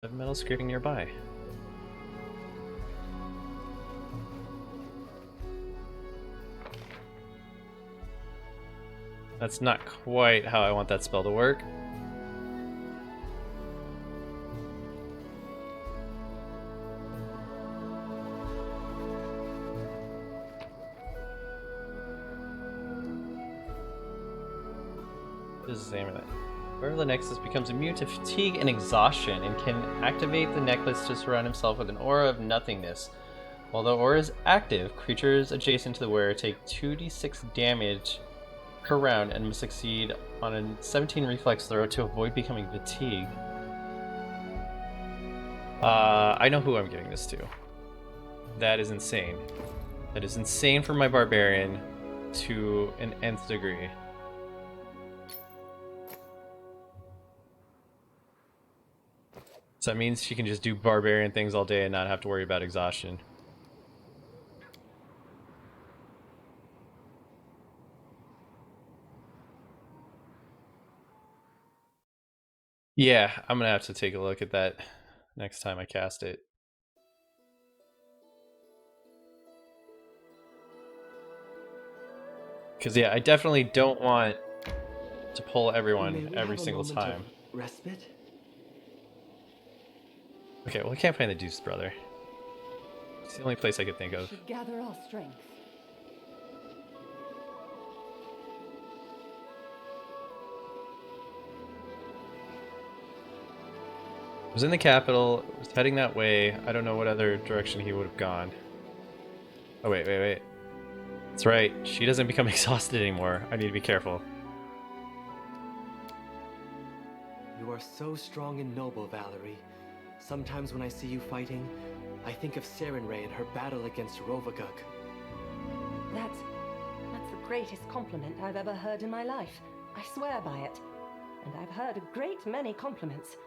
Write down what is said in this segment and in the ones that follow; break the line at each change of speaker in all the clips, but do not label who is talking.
The metal scraping nearby. That's not quite how I want that spell to work. This is the name of it. Wearer of the Nexus becomes immune to fatigue and exhaustion and can activate the necklace to surround himself with an aura of nothingness. While the aura is active, creatures adjacent to the wearer take 2d6 damage per round and must succeed on a 17 reflex throw to avoid becoming fatigued. I know who I'm giving this to. That is insane. That is insane for my barbarian to an nth degree. So that means she can just do barbarian things all day and not have to worry about exhaustion. Yeah, I'm gonna have to take a look at that next time I cast it. Because yeah, I definitely don't want to pull everyone every single time.
Respite?
Okay, well I can't find the Deuce Brother. It's the only place I could think of.
Should gather our strength.
Was in the capital, was heading that way. I don't know what other direction he would have gone. Oh wait. That's right, she doesn't become exhausted anymore. I need to be careful.
You are so strong and noble, Valerie. Sometimes when I see you fighting, I think of Sarenrae and her battle against Rovagug.
That's the greatest compliment I've ever heard in my life. I swear by it. And I've heard a great many compliments.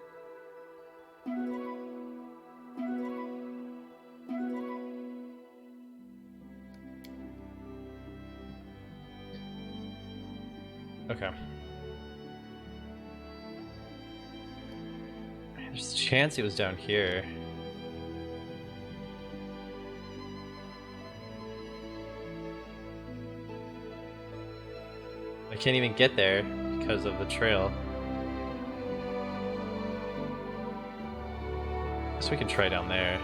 Okay. There's a chance he was down here. I can't even get there because of the trail. Guess we can try down there.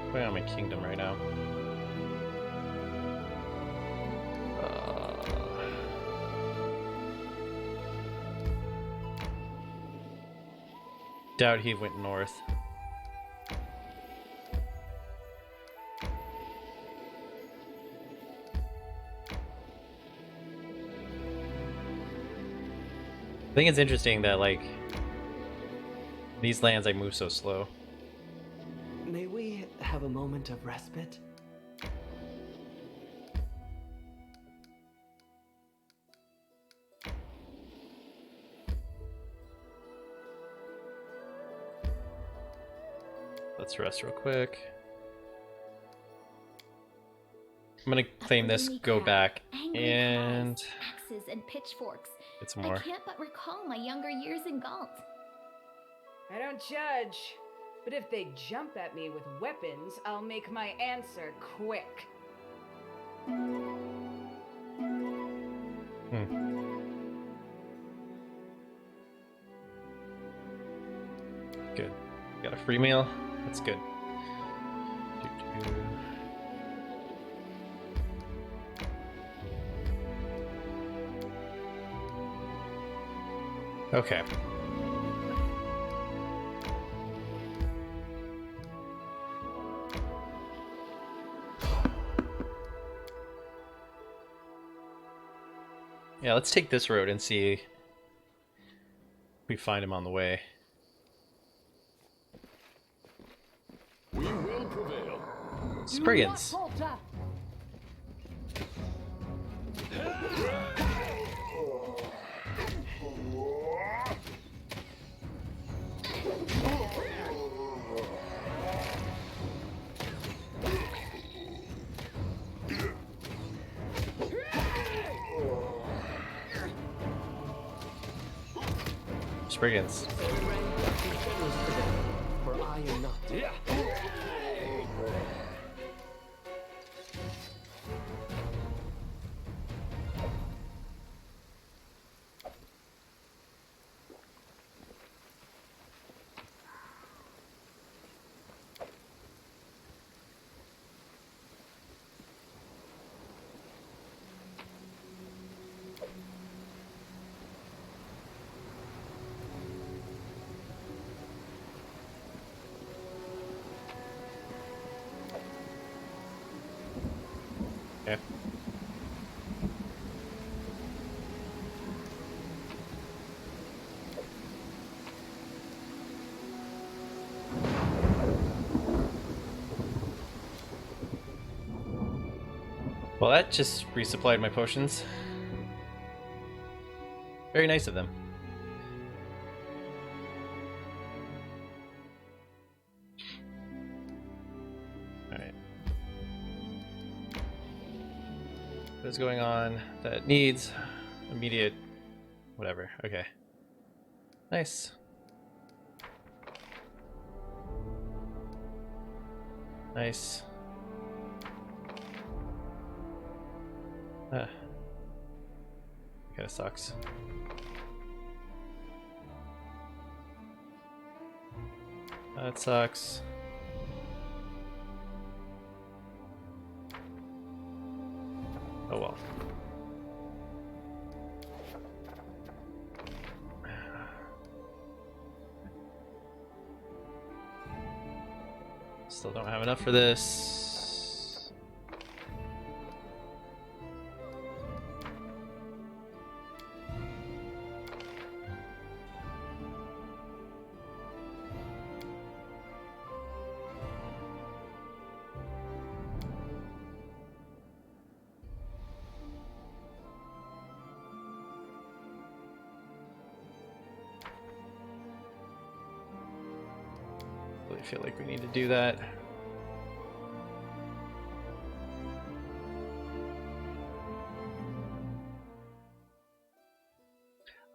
I'm going on my kingdom right now. Doubt he went north. I think it's interesting that, like, these lands I move so slow.
May we have a moment of respite?
Let's rest real quick. I'm gonna claim this, go back, and
axes and pitchforks.
get some more.
I can't but recall my younger years in Galt.
I don't judge, but if they jump at me with weapons, I'll make my answer quick.
Good. Got a free meal. That's good. Okay. Yeah, let's take this road and see if we find him on the way.
We will prevail.
Spriggans. Spriggans. Okay. Well, that just resupplied my potions. Very nice of them. Alright. What is going on that needs immediate whatever? Okay. Nice. Nice. Ah. Kinda sucks. That sucks. Oh well. Still don't have enough for this. Really feel like we need to do that.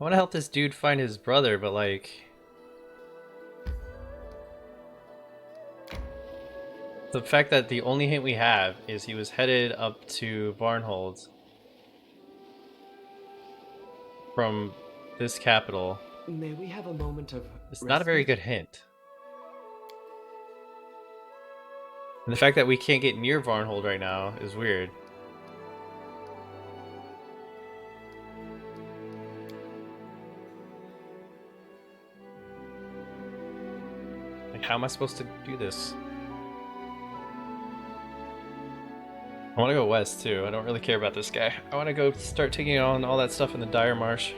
I want to help this dude find his brother, but like... the fact that the only hint we have is he was headed up to Varnhold from this capital.
May we have a moment of
It's not a very
respite?
good hint. And the fact that we can't get near Varnhold right now is weird. Like, how am I supposed to do this? I want to go west too. I don't really care about this guy. I want to go start taking on all that stuff in the Dire Marsh.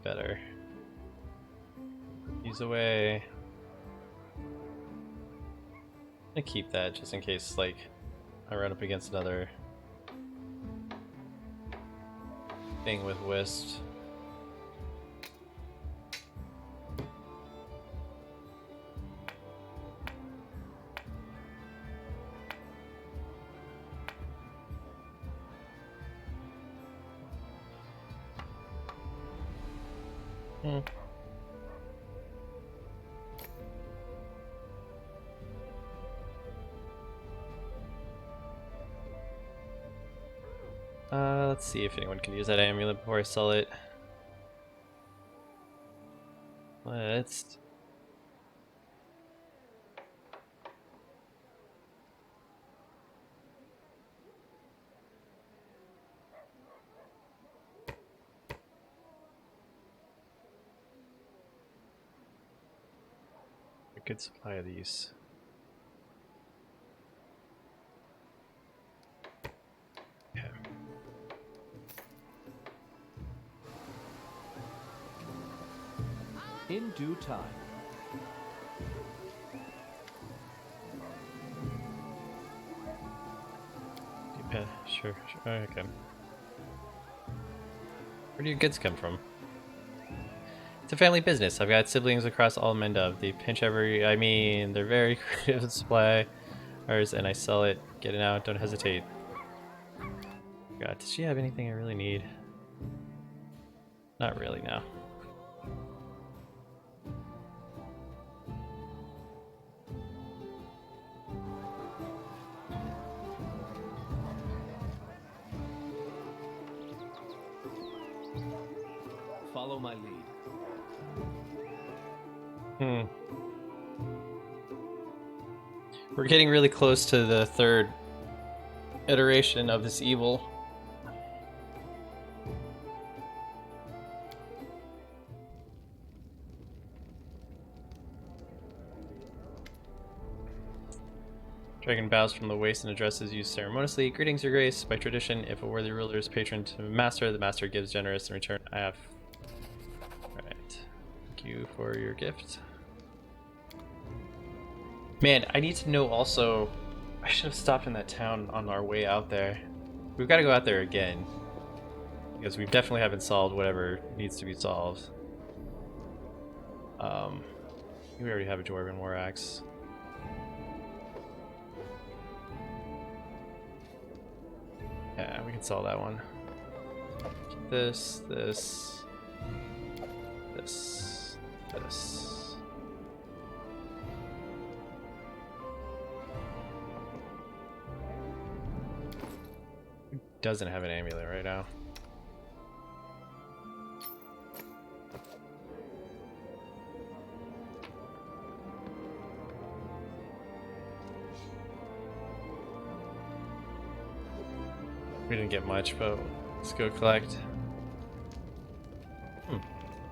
Better. Use away. I'm gonna keep that just in case, like, I run up against another thing with Wisp. Hmm. Let's see if anyone can use that amulet before I sell it. Let's... a good supply of these.
in due time.
Yeah, sure. Okay. Where do your goods come from? It's a family business. I've got siblings across all Mendov. They pinch every. I mean, they're very creative supply ours, and I sell it. Get it out. Don't hesitate. God, does she have anything I really need? Not really, no.
Follow my lead.
We're getting really close to the third iteration of this evil. Dragon bows from the waist and addresses you ceremoniously. Greetings, your grace. By tradition, if a worthy ruler is patron to a master, the master gives generous in return. I have. Alright. Thank you for your gift. Man, I need to know also. I should have stopped in that town on our way out there. We've got to go out there again. Because we definitely haven't solved whatever needs to be solved. We already have a Dwarven War Axe. Yeah, we can sell that one. This. Who doesn't have an amulet right now? We didn't get much, but let's go collect.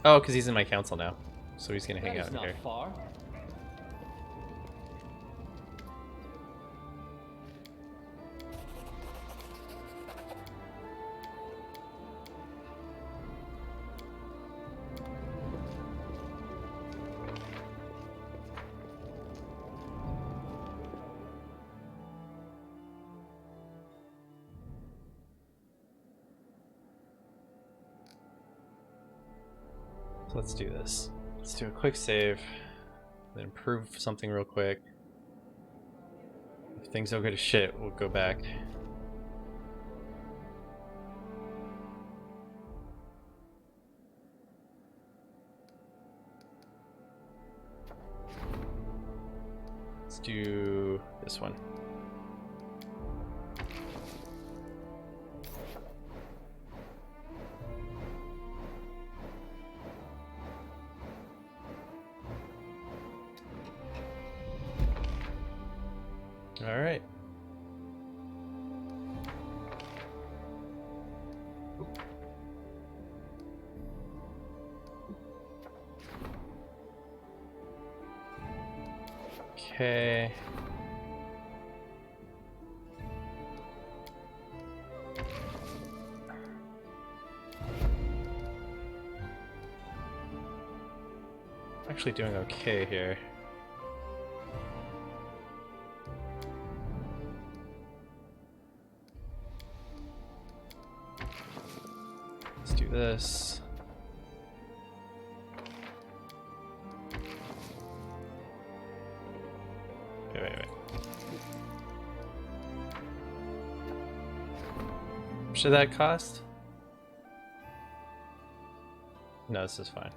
Oh, because he's in my council now, so he's gonna hang out
Not
here.
far.
So let's do this. Let's do a quick save, then improve something real quick. If things don't go to shit, we'll go back. Let's do this one. All right. Okay. Actually doing okay here. Let's do this. Wait. Should that cost? No, this is fine.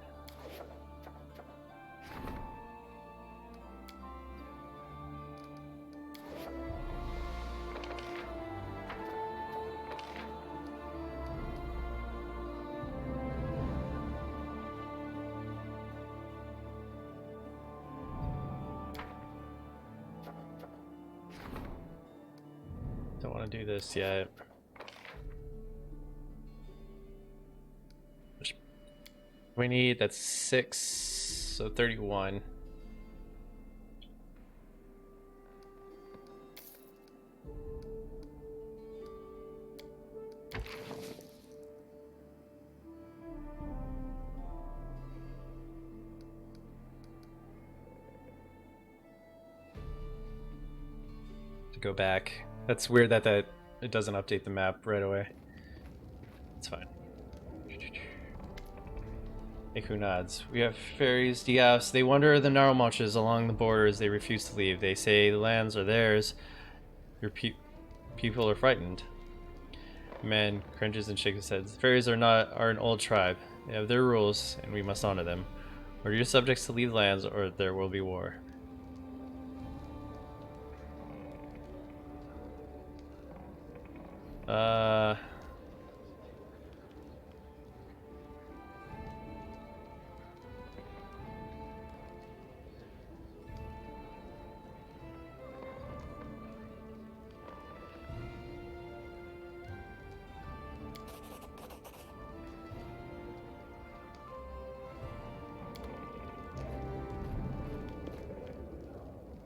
Don't want to do this yet. We need, that's 6, so 31. To go back. That's weird that it doesn't update the map right away. It's fine. Iku nods. We have fairies, Dias. They wander the narrow marches along the borders. They refuse to leave. They say the lands are theirs. Your people are frightened. Man cringes and shakes his head. Fairies are an old tribe. They have their rules, and we must honor them. Order your subjects to leave lands, or there will be war.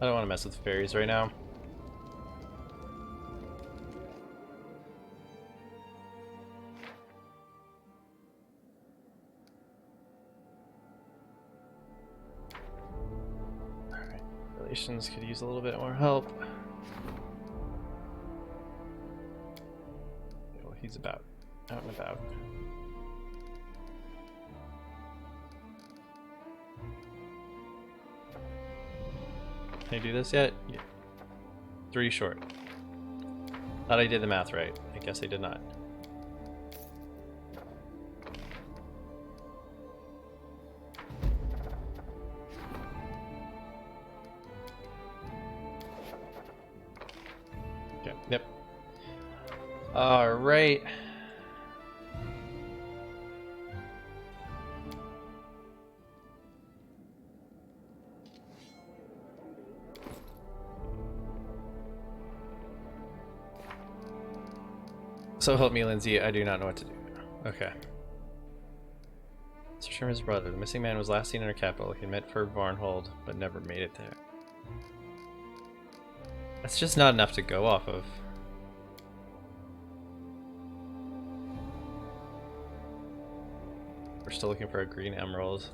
I don't want to mess with fairies right now. Alright, relations could use a little bit more help. Well, he's out and about. Can I do this yet? Yeah. 3 short. Thought I did the math right. I guess I did not. Okay, yep. Alright. So help me, Lindsay. I do not know what to do. Okay. Search for his brother. The missing man was last seen in our capital. He met for Varnhold, but never made it there. That's just not enough to go off of. We're still looking for a green emerald.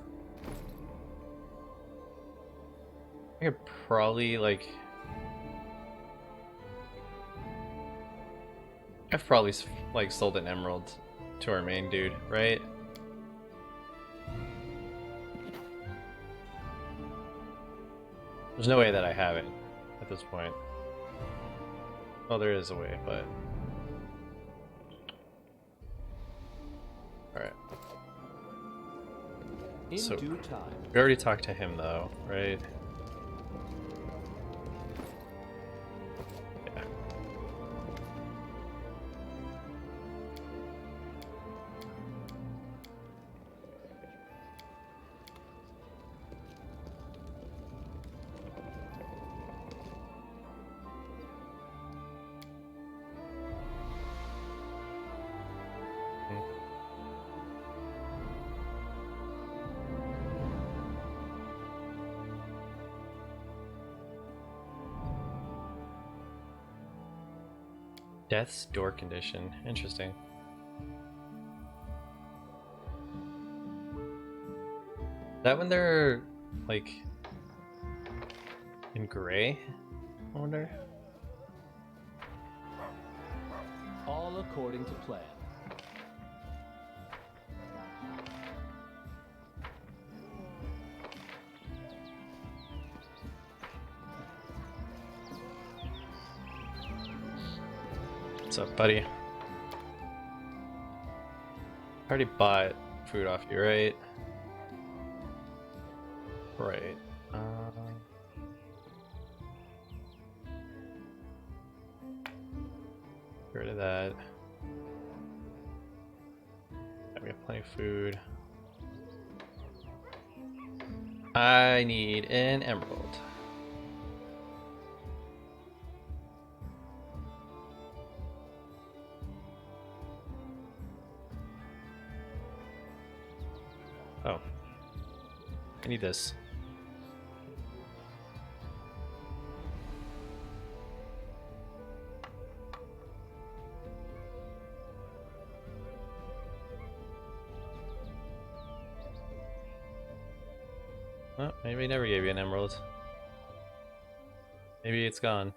I could probably, like... I've probably, like, sold an emerald to our main dude, right? There's no way that I haven't at this point. Well, there is a way, but... Alright.
In
So,
due time.
we already talked to him, though, right? Yeah. Death's door condition. Interesting. Is that when they're, like, in gray? I wonder.
All according to plan.
What's up, buddy? I already bought food off you, right? Right. Get rid of that. Yeah, we have plenty of food. I need an emerald. Oh. I need this. Well, maybe I never gave you an emerald. Maybe it's gone.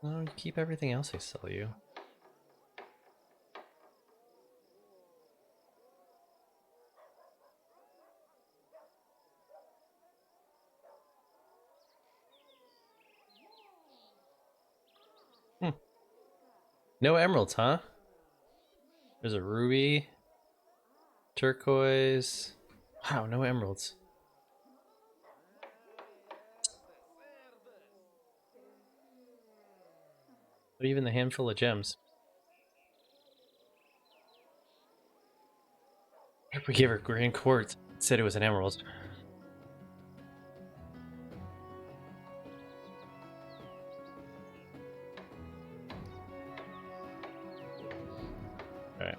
Oh, keep everything else I sell you. No emeralds, huh? There's a ruby, turquoise. Wow, no emeralds. But even the handful of gems. If we gave her grand quartz, it said it was an emerald. Alright.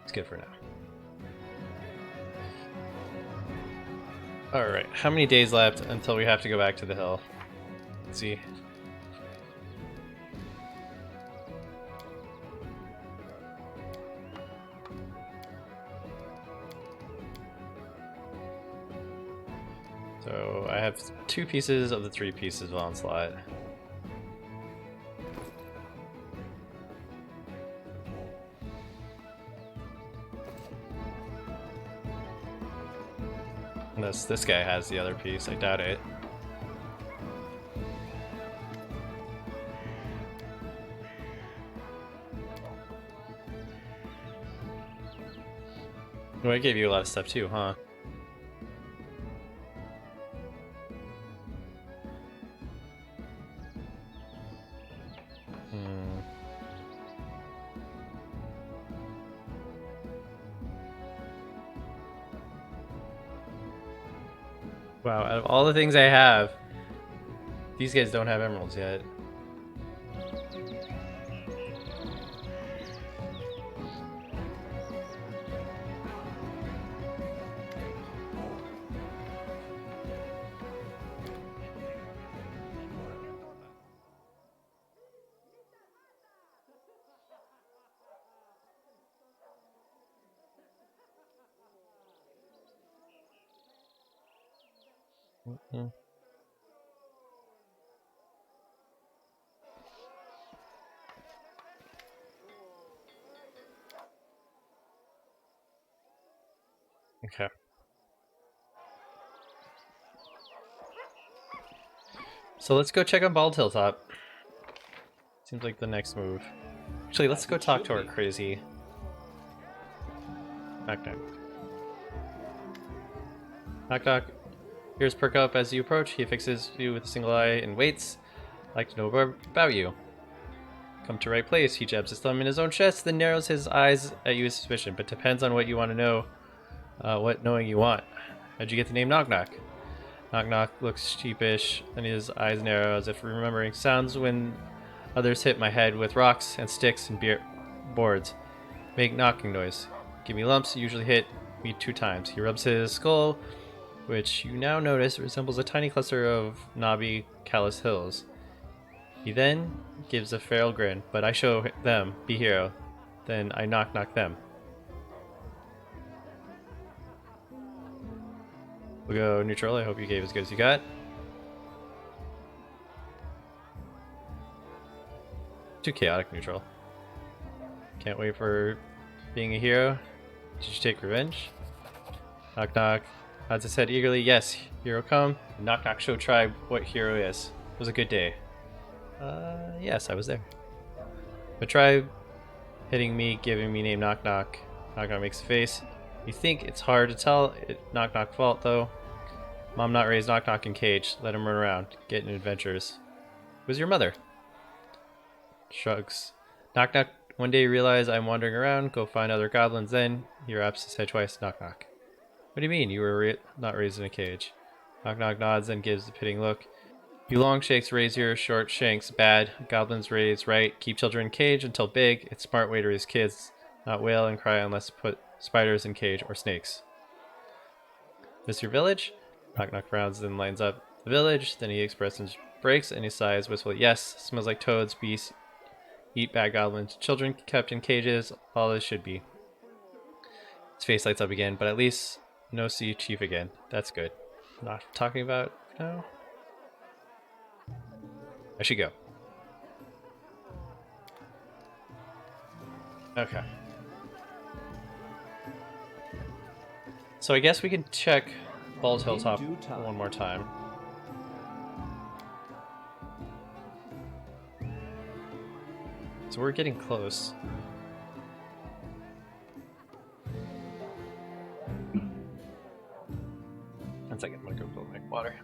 It's good for now. Alright, how many days left until we have to go back to the hill? Let's see. So I have 2 pieces of the 3 pieces of onslaught. Unless this guy has the other piece, I doubt it. Oh, I gave you a lot of stuff too, huh? Wow, out of all the things I have, these guys don't have emeralds yet. Mm. Okay. So let's go check on Bald Hilltop. Seems like the next move. Actually, let's go talk to our crazy. Knock knock. Knock knock. Ears perk up as you approach. He fixes you with a single eye and waits. I'd like to know more about you. Come to right place. He jabs his thumb in his own chest, then narrows his eyes at you with suspicion. But depends on what you want to know. What knowing you want. How'd you get the name Knock Knock? Knock Knock looks sheepish, and his eyes narrow as if remembering sounds when others hit my head with rocks and sticks and boards. Make knocking noise. Give me lumps, usually hit me 2 times. He rubs his skull, which you now notice resembles a tiny cluster of knobby, callous hills. He then gives a feral grin, but I show them, be hero. Then I knock knock them. We'll go neutral. I hope you gave as good as you got. Too chaotic neutral. Can't wait for being a hero. Did you take revenge? Knock knock. Nods his head eagerly. Yes, hero come. Knock knock show tribe what hero is. It was a good day. Yes, I was there. The tribe hitting me, giving me name Knock Knock. Knock Knock makes a face. You think it's hard to tell it Knock Knock fault though. Mom not raised Knock Knock in cage. Let him run around, get in adventures. Who's your mother? Shrugs. Knock Knock. One day you realize I'm wandering around. Go find other goblins. Then he wraps his head twice. Knock Knock. What do you mean you were not raised in a cage? Knock Knock nods and gives a pitying look. You long shakes raise your short shanks. Bad. Goblins raise right. Keep children in cage until big. It's smart way to raise kids. Not wail and cry unless put spiders in cage or snakes. This your village? Knock Knock frowns, then lines up the village. Then he expresses breaks and he sighs wistfully. Yes, smells like toads, beasts, eat bad goblins, children kept in cages. All this should be. His face lights up again, but at least no see chief again. That's good. Not talking about No. I should go. Okay. So I guess we can check Bald Hilltop
In due time.
one more time. So we're getting close. One second, I'm gonna go fill my water.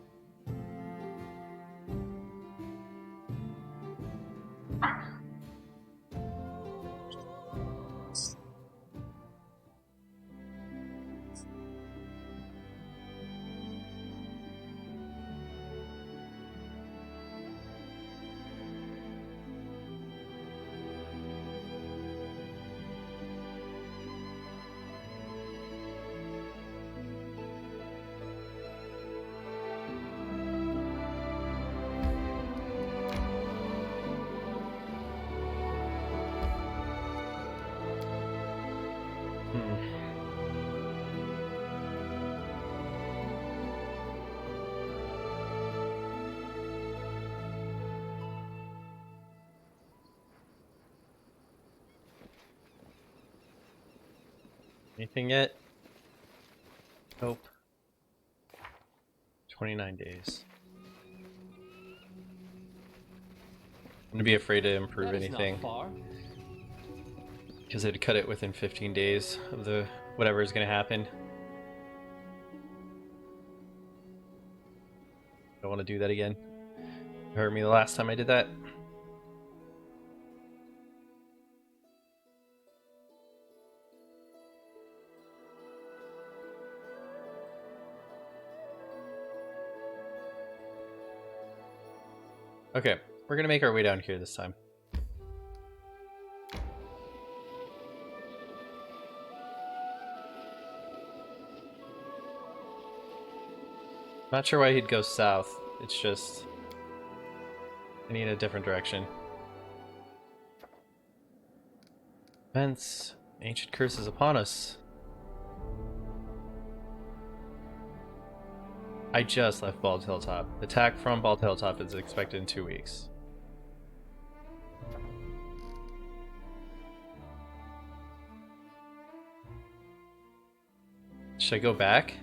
Anything yet? Nope. 29 days. I'm gonna be afraid to improve
That is
anything
not far.
because they'd cut it within 15 days of the whatever is gonna happen. Don't want to do that again. It hurt me the last time I did that. Okay, we're gonna make our way down here this time. Not sure why he'd go south. It's just I need a different direction. Events, ancient curses upon us. I just left Bald Hilltop. Attack from Bald Hilltop is expected in 2 weeks. Should I go back?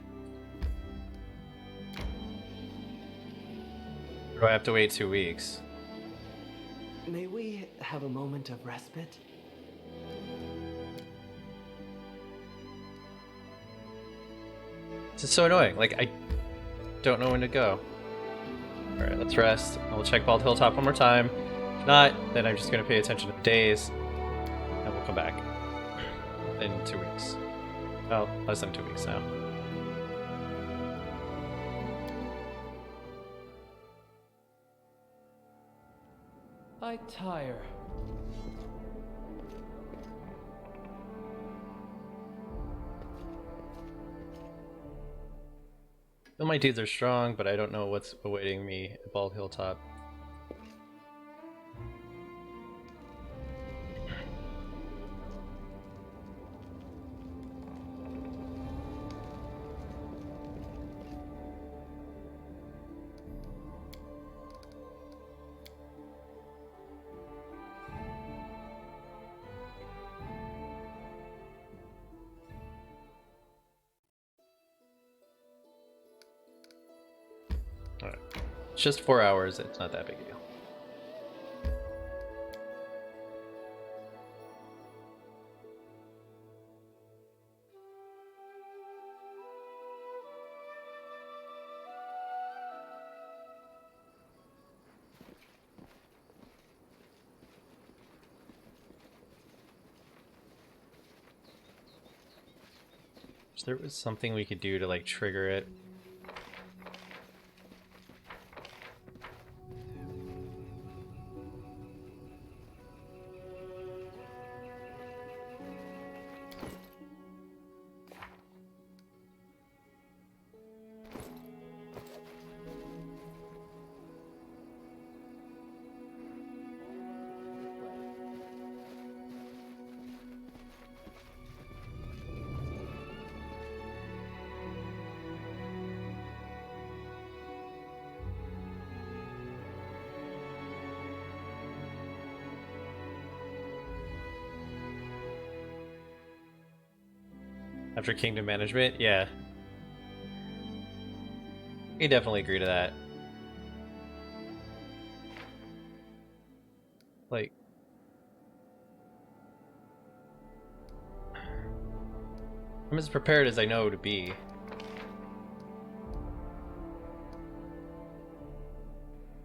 Or do I have to wait 2 weeks?
May we have a moment of respite?
This is so annoying. Like, I don't know when to go. Alright, let's rest. I'll check Bald Hilltop one more time. If not, then I'm just going to pay attention to the days. And we'll come back. In 2 weeks. Well, less than 2 weeks now.
I tire.
Feel my dudes are strong, but I don't know what's awaiting me at Bald Hilltop. Alright. It's just 4 hours, it's not that big a deal. If there was something we could do to like trigger it. After kingdom management, yeah. We definitely agree to that. Like, I'm as prepared as I know to be.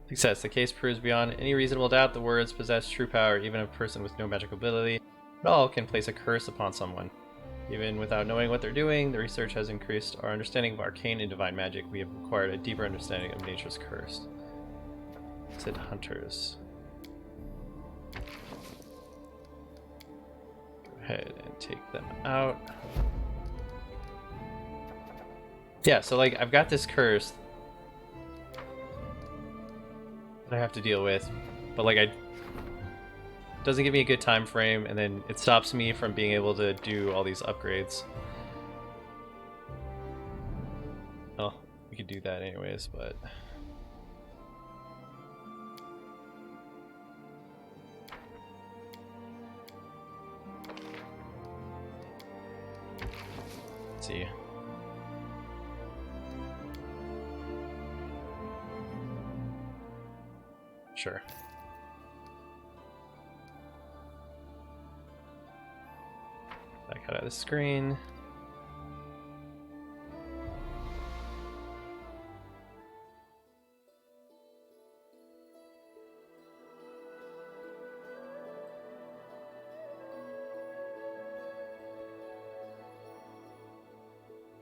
Success. The case proves beyond any reasonable doubt the words possess true power, even a person with no magical ability at all can place a curse upon someone. Even without knowing what they're doing, the research has increased our understanding of arcane and divine magic. We have acquired a deeper understanding of nature's curse. Said hunters. Go ahead and take them out. Yeah, so like I've got this curse that I have to deal with, but like it doesn't give me a good time frame, and then it stops me from being able to do all these upgrades. Oh, we could do that anyways, but let's see. Sure. Back out of the screen.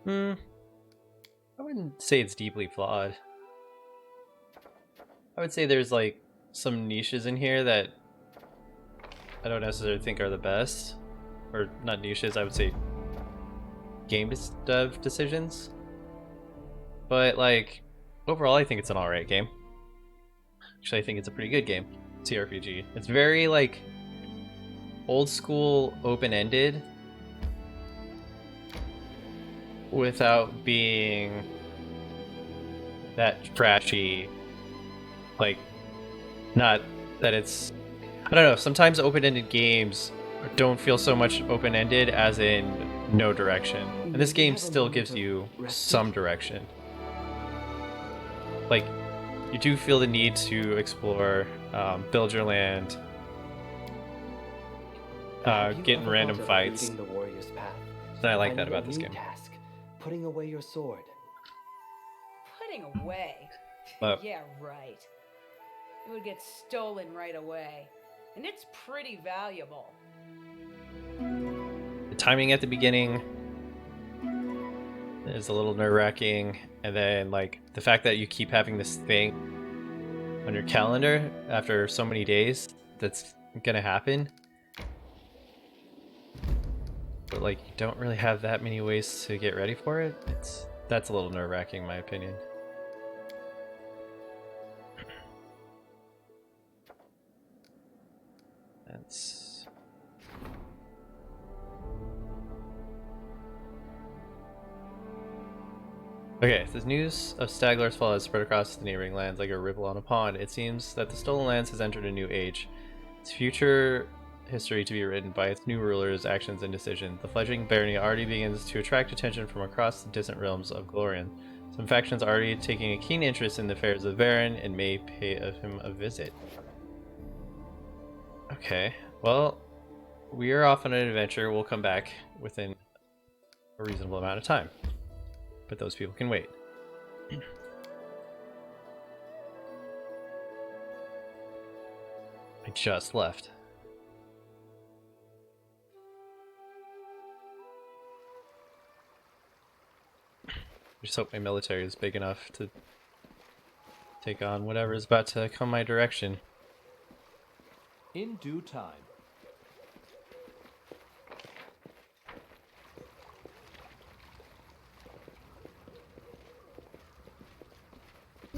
I wouldn't say it's deeply flawed. I would say there's like some niches in here that I don't necessarily think are the best. Or not niches, I would say game dev decisions. But like overall I think it's an alright game. Actually I think it's a pretty good game. CRPG. It's very like old school open-ended without being that trashy. Like, not that it's, I don't know, sometimes open-ended games don't feel so much open-ended as in no direction. And this game still gives you some direction. Like, you do feel the need to explore, build your land, get in random fights.
The warrior's path?
And I like
Finding
that
a
about this
new
game.
task, putting away your sword.
Putting away? Yeah, right. It would get stolen right away. And it's pretty valuable.
The timing at the beginning is a little nerve-wracking, and then like the fact that you keep having this thing on your calendar after so many days that's gonna happen, but like you don't really have that many ways to get ready for it. That's a little nerve-wracking in my opinion. That's okay. The news of Staglar's fall has spread across the neighboring lands like a ripple on a pond. It seems that the Stolen Lands has entered a new age. Its future history to be written by its new rulers' actions and decisions. The fledgling barony already begins to attract attention from across the distant realms of Glorian. Some factions are already taking a keen interest in the affairs of Baron and may pay him a visit. Okay, well, we are off on an adventure. We'll come back within a reasonable amount of time, but those people can wait. I just left. I just hope my military is big enough to take on whatever is about to come my direction.
In due time.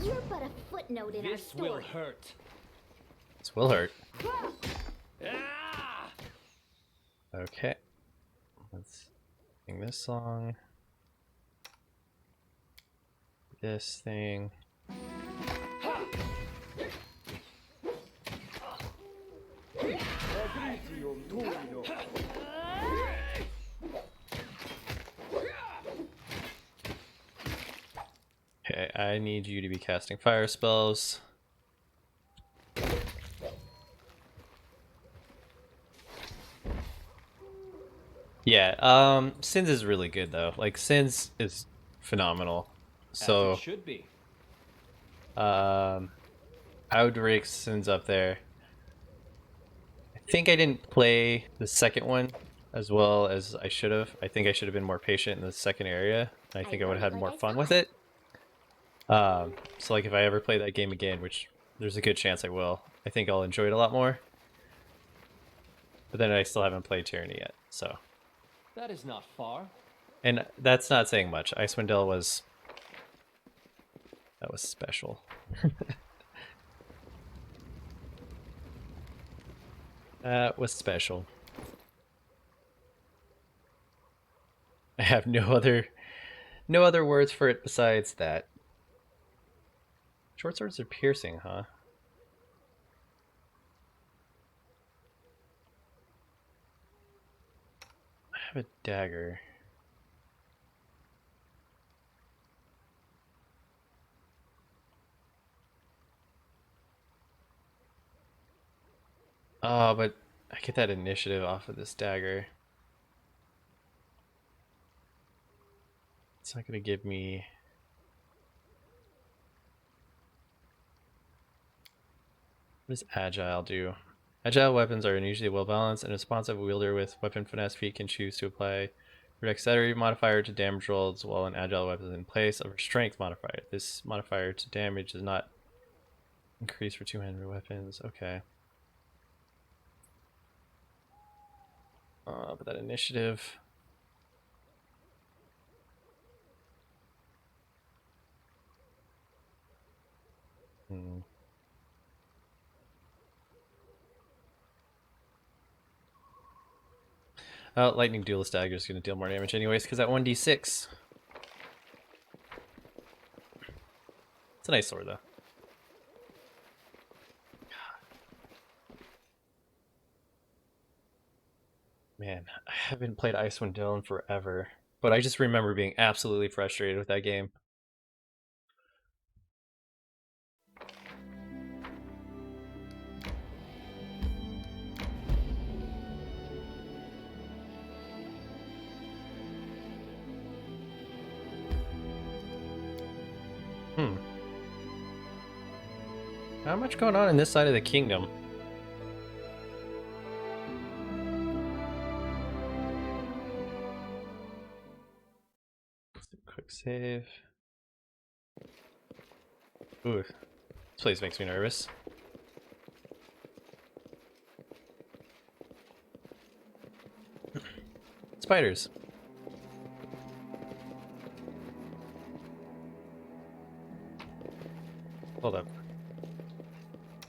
You're but a footnote in our
This will
story.
hurt.
This will hurt.
Ah!
Okay. Let's sing this song. This thing. I need you to be casting fire spells. Yeah, Sins is really good though. Like Sins is phenomenal.
As it
So
should be.
I would rank Sins up there. I think I didn't play the second one as well as I should have. I think I should have been more patient in the second area. I think I would have had more fun with it. So like if I ever play that game again, which there's a good chance I will, I think I'll enjoy it a lot more. But then I still haven't played Tyranny yet, so.
That is not far.
And that's not saying much. Icewind Dale was... that was special. That was special. I have no other words for it besides that. Short swords are piercing, huh? I have a dagger. Oh, but I get that initiative off of this dagger. It's not gonna give me... what does Agile do? Agile weapons are unusually well balanced, and a responsive wielder with weapon finesse feat can choose to apply a dexterity modifier to damage rolls while an agile weapon is in place of a strength modifier. This modifier to damage does not increase for two-handed weapons. Okay. But that initiative... Lightning Duelist Dagger is going to deal more damage anyways, because that 1d6. It's a nice sword, though. Man, I haven't played Icewind Dale in forever, but I just remember being absolutely frustrated with that game. Not much going on this side of the kingdom. Let's do a quick save. Ooh, this place makes me nervous. Spiders. Hold up.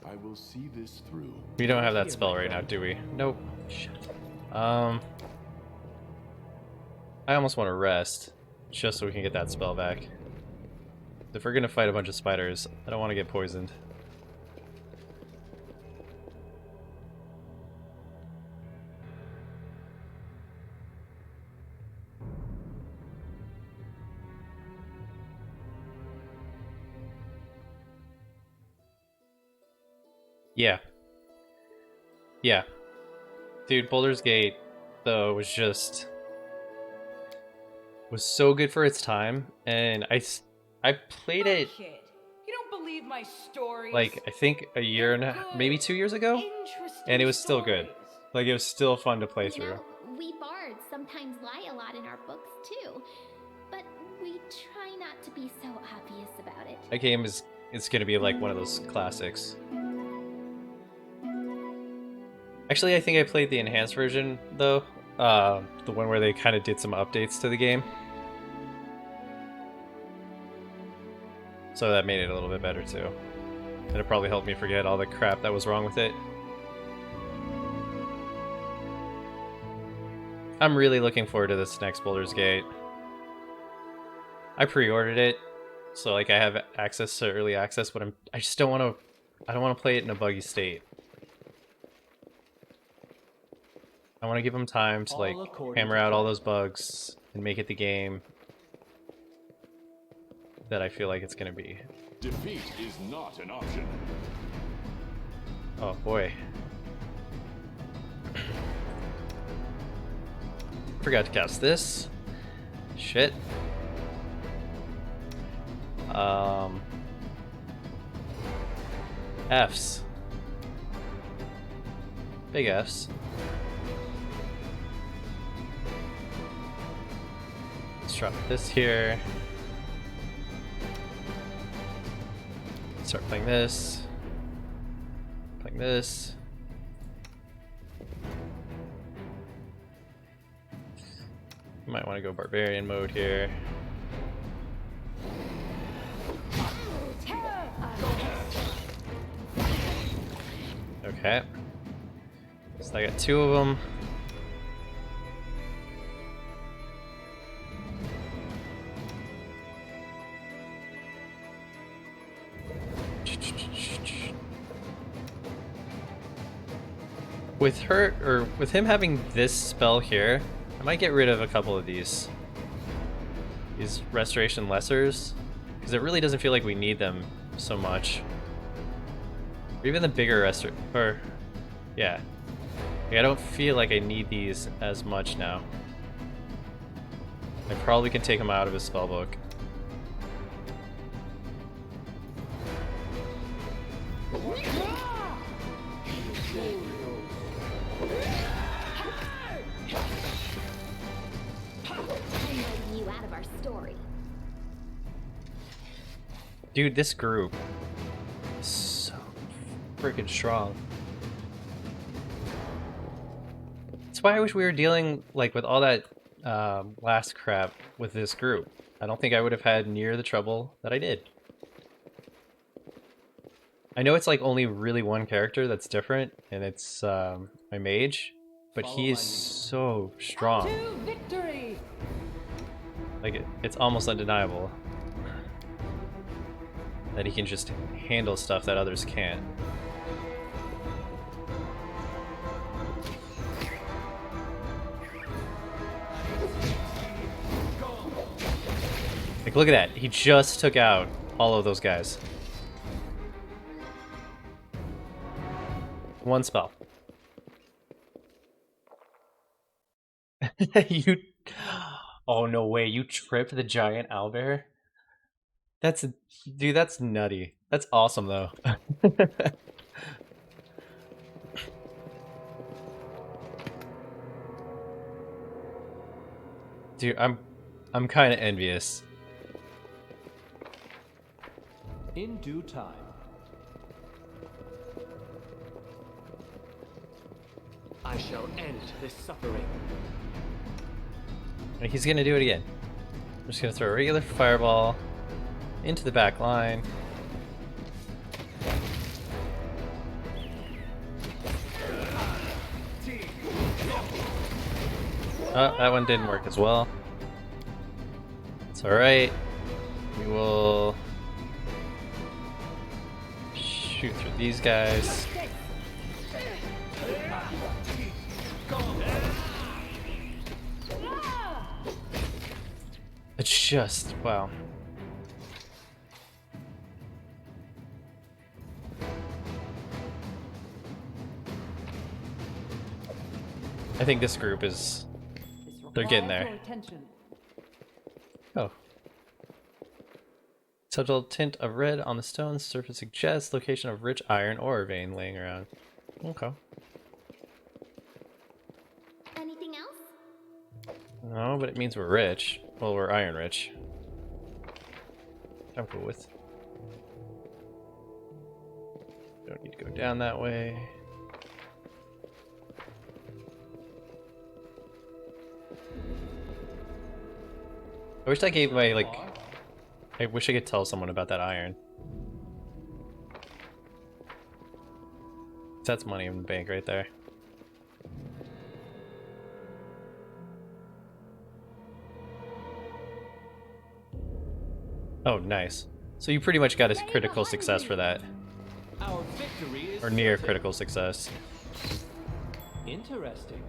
I will see this through.
We don't have that spell right now, do we? Nope. Shit. I almost want to rest, just so we can get that spell back. If we're gonna fight a bunch of spiders, I don't want to get poisoned. Yeah. Yeah. Dude, Baldur's Gate, though, was so good for its time, and I played it
Kid, you don't believe my stories?
like I think a year and maybe 2 years ago, and it was still good. Like it was still fun to play through.
You know, we bards sometimes lie a lot in our books too, but we try not to be so obvious about it.
That game it's gonna be like one of those classics. Actually, I think I played the enhanced version though, the one where they kind of did some updates to the game. So that made it a little bit better too. And it probably helped me forget all the crap that was wrong with it. I'm really looking forward to this next Baldur's Gate. I pre-ordered it, so like I have access to early access, but I just don't want to. I don't want to play it in a buggy state. I want to give them time to like hammer out all those bugs and make it the game that I feel like it's gonna be.
Defeat is not an option.
Oh boy. Forgot to cast this. Shit. Fs. Big Fs. Let's drop this here. Start playing this. Playing this. Might want to go barbarian mode here. Okay. So I got 2 of them. With her, or with him having this spell here, I might get rid of a couple of these restoration lessers, because it really doesn't feel like we need them so much. Or even the bigger yeah. Like, I don't feel like I need these as much now. I probably can take them out of his spellbook.
You out of our story.
Dude, this group is so freaking strong. That's why I wish we were dealing like with all that last crap with this group. I don't think I would have had near the trouble that I did. I know it's like only really one character that's different, and it's my mage, but he is so strong.
To victory!
Like it's almost undeniable that he can just handle stuff that others can't. Like, look at that. He just took out all of those guys. One spell. You... Oh, no way. You tripped the giant owlbear? That's... Dude, that's nutty. That's awesome, though. Dude, I'm kind of envious.
In due time.
I shall end this suffering.
He's gonna do it again. I'm just gonna throw a regular fireball into the back line. Oh, that one didn't work as well. It's alright. We will shoot through these guys. It's just, wow. I think this group is... They're getting there. Oh. Subtle tint of red on the stone's surface suggests location of rich iron ore vein laying around. Okay.
Anything else?
No, but it means we're rich. Well, we're iron rich. I'm cool with. Don't need to go down that way. I wish I gave my, like... I wish I could tell someone about that iron. That's money in the bank right there. Oh, nice. So you pretty much got a critical success for that.
Our victory is
Or near
certain.
critical success.
Interesting.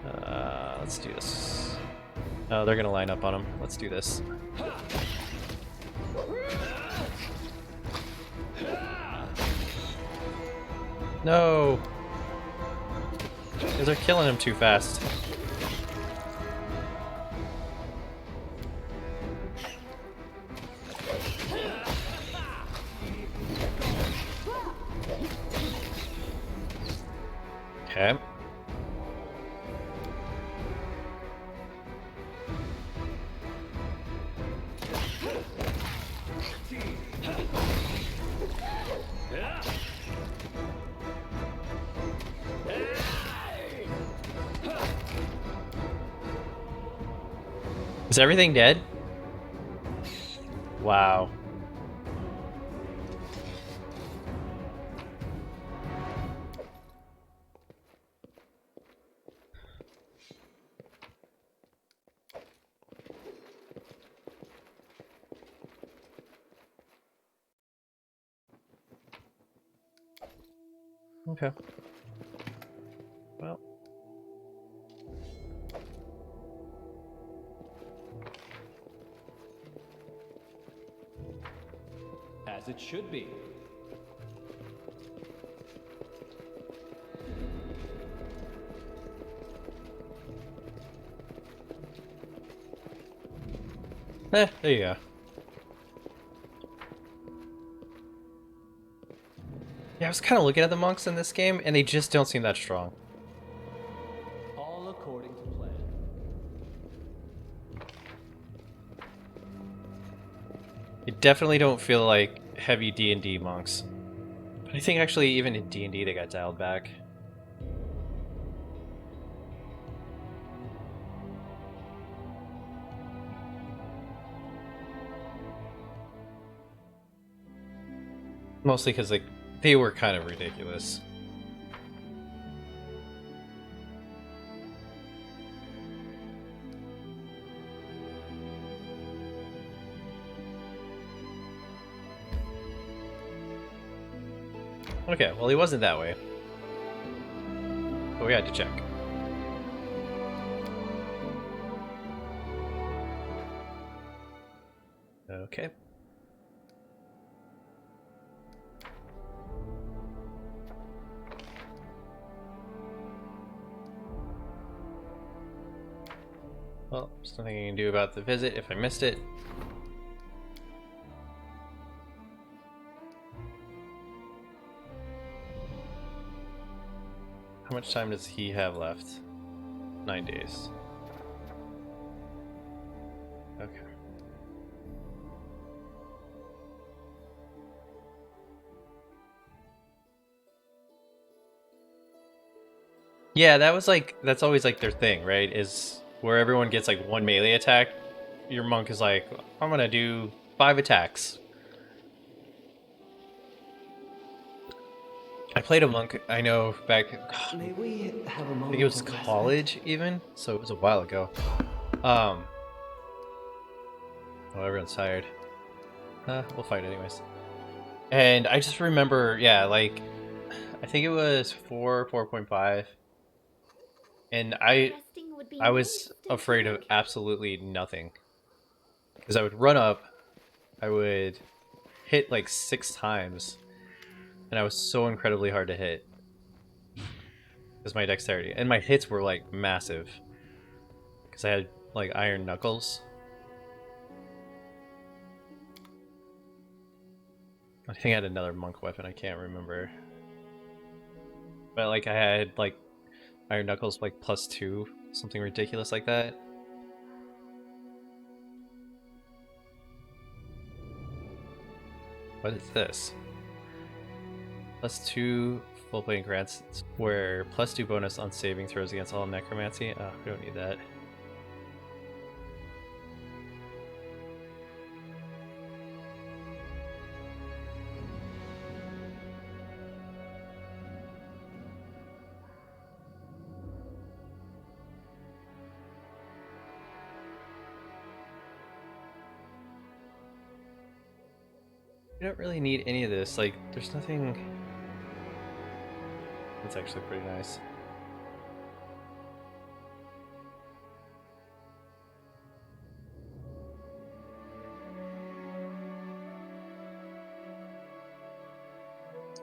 Let's do this. Oh, they're gonna line up on him. Let's do this.
Ha!
No! Because they're killing him too fast. Okay. Is everything dead? Wow. Okay. Well.
As it should be.
There you go. Yeah, I was kind of looking at the monks in this game, and they just don't seem that strong.
All according to plan.
They definitely don't feel like heavy D&D monks. But I think actually even in D&D they got dialed back. Mostly because like they were kind of ridiculous. Okay, well he wasn't that way. But we had to check. Okay. Well, there's nothing I can do about the visit if I missed it. How much time does he have left? 9 days. Okay. Yeah, that's always like their thing, right? Is where everyone gets like one melee attack, your monk is like, I'm gonna do 5 attacks. I played a monk, I know, back,
May we have a
I
moment
think it was
of respite?
college even, so it was a while ago. Oh, everyone's tired. We'll fight anyways. And I just remember, yeah, like, I think it was 4.5, and
Resting would be
I
nice,
was
don't you
afraid of
think?
absolutely nothing. Because I would run up, I would hit like 6 times, and I was so incredibly hard to hit. Because my dexterity. And my hits were like massive. Because I had like iron knuckles. I think I had another monk weapon, I can't remember. But like I had like iron knuckles like +2, something ridiculous like that. What is this? +2 full plate grants where +2 bonus on saving throws against all necromancy. Oh, we don't need that. You don't really need any of this. Like, there's nothing. That's actually pretty nice.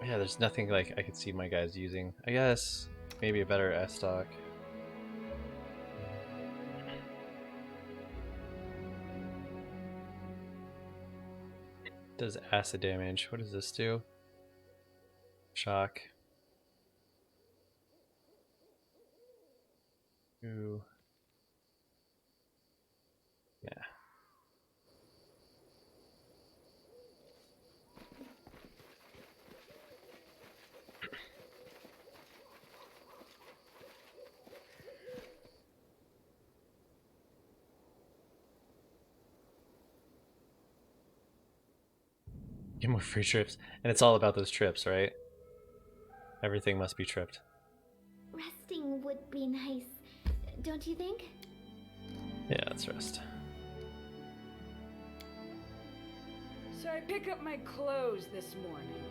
I Yeah, there's nothing like I could see my guys using. I guess maybe a better S stock. Does acid damage. What does this do? Shock. Ooh. Yeah. Get more free trips. And it's all about those trips, right? Everything must be tripped.
Resting would be nice, don't you think?
Yeah, let's rest.
So I pick up my clothes this morning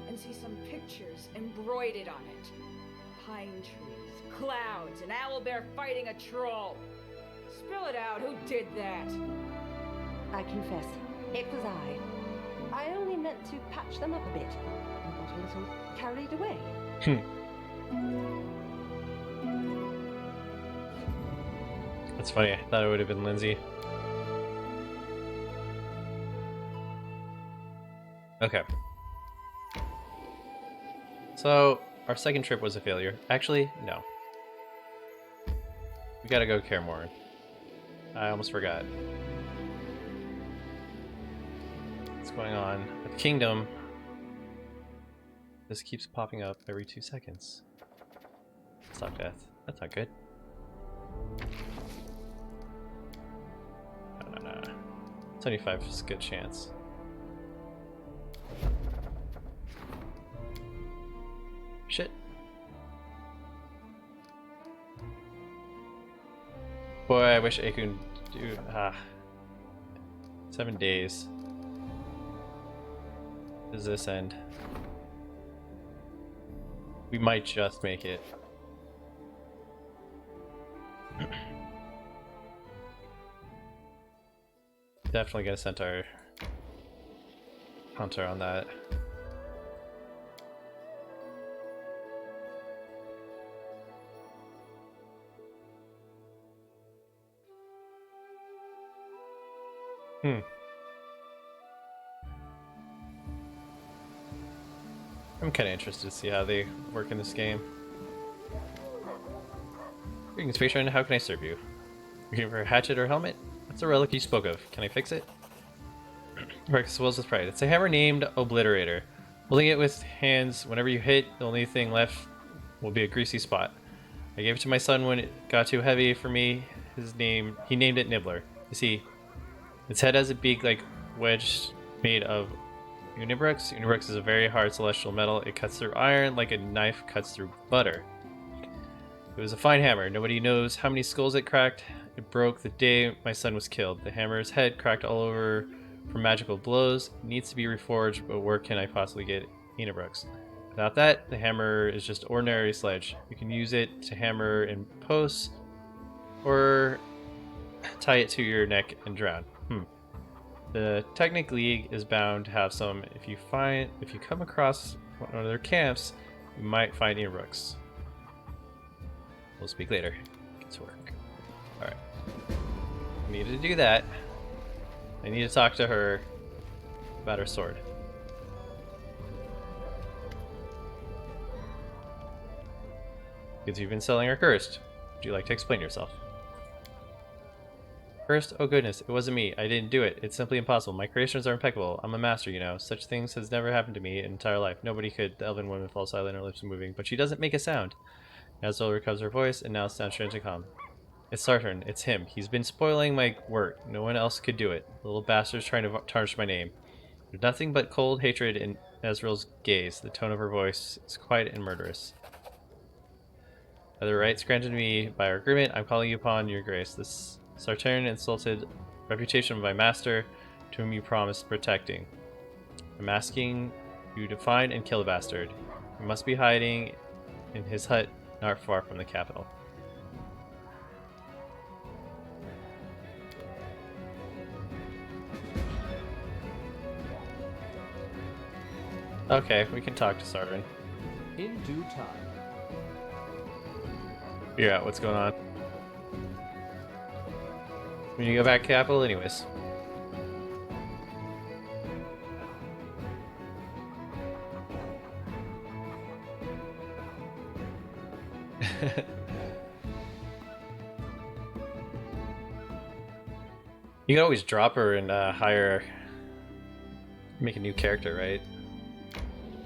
and see some pictures embroidered on it. Pine trees, clouds, an owlbear fighting a troll. Spill it out, who did that?
I confess, it was I. I only meant to patch them up a bit. I got a little carried away.
That's funny. I thought it would have been Lindsay. Okay. So, our second trip was a failure. Actually, no. We gotta go Karamorn. I almost forgot. What's going on with the kingdom? This keeps popping up every 2 seconds. Stop death. That's not good. No. 75 is a good chance. Shit. Boy, I wish Akun do 7 days. Does this end? We might just make it. Definitely gonna send our hunter on that. I'm kind of interested to see how they work in this game. Greetings, patron. How can I serve you? Looking for a hatchet or helmet? That's a relic you spoke of. Can I fix it? Rex swells with pride. It's a hammer named Obliterator. Holding it with hands, whenever you hit, the only thing left will be a greasy spot. I gave it to my son when it got too heavy for me. He named it Nibbler. You see, its head has a beak like wedge made of Unibrux. Unibrux is a very hard celestial metal. It cuts through iron like a knife cuts through butter. It was a fine hammer. Nobody knows how many skulls it cracked. It broke the day my son was killed. The hammer's head cracked all over from magical blows. It needs to be reforged, but where can I possibly get Unibrux? Without that, the hammer is just ordinary sledge. You can use it to hammer in posts or tie it to your neck and drown. The Technic League is bound to have some. If you come across one of their camps, you might find Unibrux. We'll speak later. Get to work. Alright. I need to do that. I need to talk to her about her sword. Because you've been selling her cursed. Would you like to explain yourself? Cursed? Oh goodness, it wasn't me. I didn't do it. It's simply impossible. My creations are impeccable. I'm a master, you know. Such things has never happened to me in entire life. Nobody could. The elven woman falls silent, her lips are moving, but she doesn't make a sound. Azul recovers her voice, and now sounds strangely calm. It's Sartern. It's him. He's been spoiling my work. No one else could do it. The little bastard's trying to tarnish my name. There's nothing but cold hatred in Ezreal's gaze. The tone of her voice is quiet and murderous. By the rights granted me by our agreement, I'm calling you upon your grace. This Sartern insulted reputation of my master, to whom you promised protecting. I'm asking you to find and kill the bastard. He must be hiding in his hut not far from the capital. Okay, we can talk to Sardin.
In due time.
Figure out what's going on. We need to go back to capital anyways. You can always drop her and make a new character, right?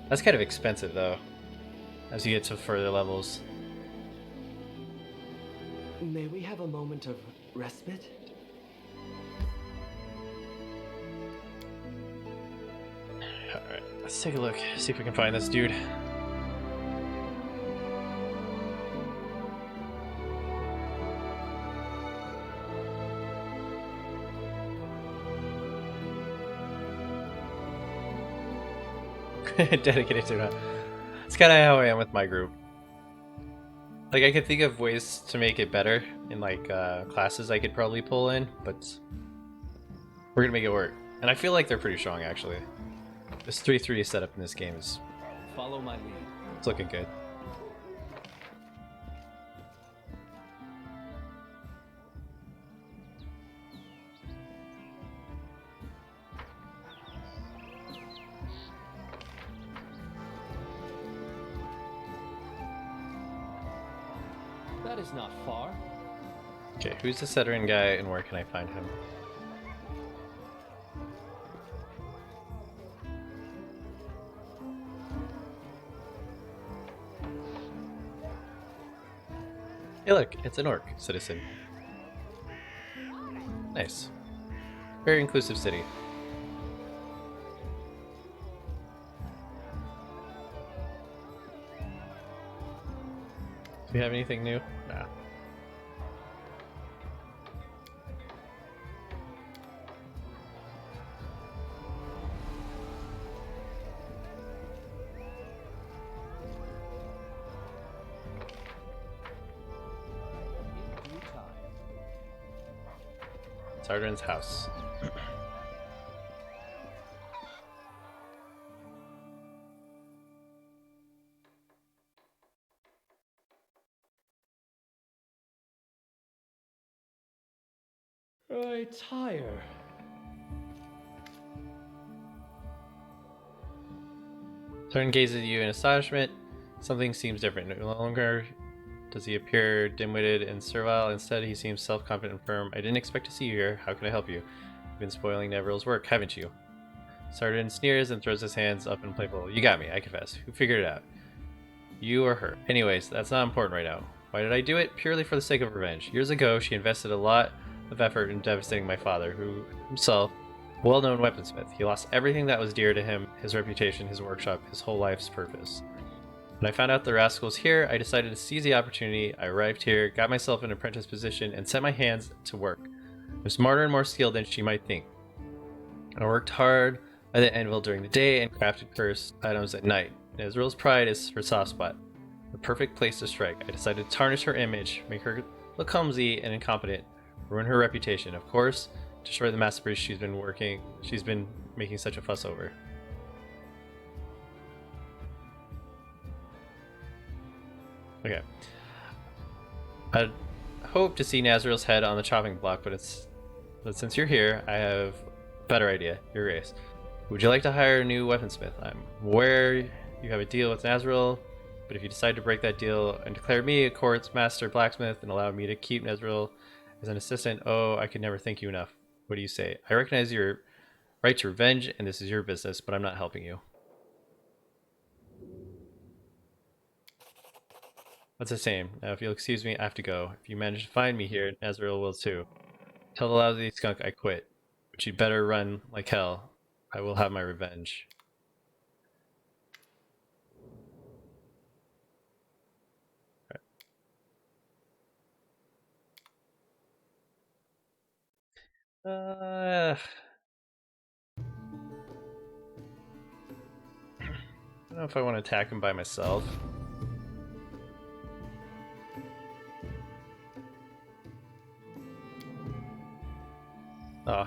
That's kind of expensive though, as you get to further levels.
May we have a moment of respite?
Alright, let's take a look, see if we can find this dude. Dedicated to that. It's kind of how I am with my group. Like, I could think of ways to make it better in, like, classes I could probably pull in, but we're gonna make it work. And I feel like they're pretty strong, actually. This 3-3 setup in this game is...
Follow my lead.
It's looking good.
That is not far.
Okay, who's the Settering guy and where can I find him? Hey look, it's an orc citizen. Nice. Very inclusive city. Do we have anything new? Nah.
In due time.
Sardin's house.
Retire.
Sardin gazes at you in astonishment. Something seems different. No longer does he appear dim-witted and servile. Instead, he seems self-confident and firm. I didn't expect to see you here. How can I help you? You've been spoiling Neville's work, haven't you? Sardin sneers and throws his hands up in playful. You got me, I confess. Who figured it out? You or her? Anyways, that's not important right now. Why did I do it? Purely for the sake of revenge. Years ago, she invested a lot of effort in devastating my father, who himself, a well-known weaponsmith. He lost everything that was dear to him, his reputation, his workshop, his whole life's purpose. When I found out the rascal was here, I decided to seize the opportunity. I arrived here, got myself an apprentice position, and set my hands to work. I'm smarter and more skilled than she might think. I worked hard by the anvil during the day and crafted cursed items at night. And Israel's pride is her soft spot. The perfect place to strike. I decided to tarnish her image, make her look clumsy and incompetent, ruin her reputation. Of course, destroy the masterpiece she's been making such a fuss over. Okay. I'd hope to see Nazriel's head on the chopping block, but since you're here, I have a better idea. Your grace. Would you like to hire a new weaponsmith? I'm aware you have a deal with Nazriel, but if you decide to break that deal and declare me a court's master blacksmith and allow me to keep Nazriel as an assistant, oh, I could never thank you enough. What do you say? I recognize your right to revenge, and this is your business, but I'm not helping you. That's the same. Now, if you'll excuse me, I have to go. If you manage to find me here, Nazriel will too. Tell the lousy skunk I quit. But you'd better run like hell. I will have my revenge. I don't know if I want to attack him by myself. Oh,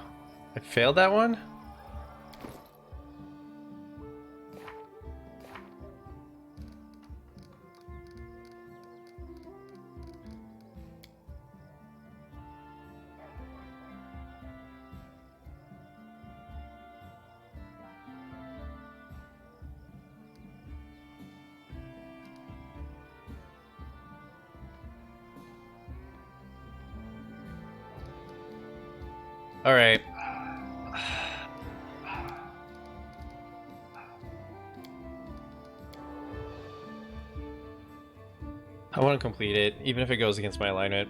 I failed that one? All right. I want to complete it, even if it goes against my alignment.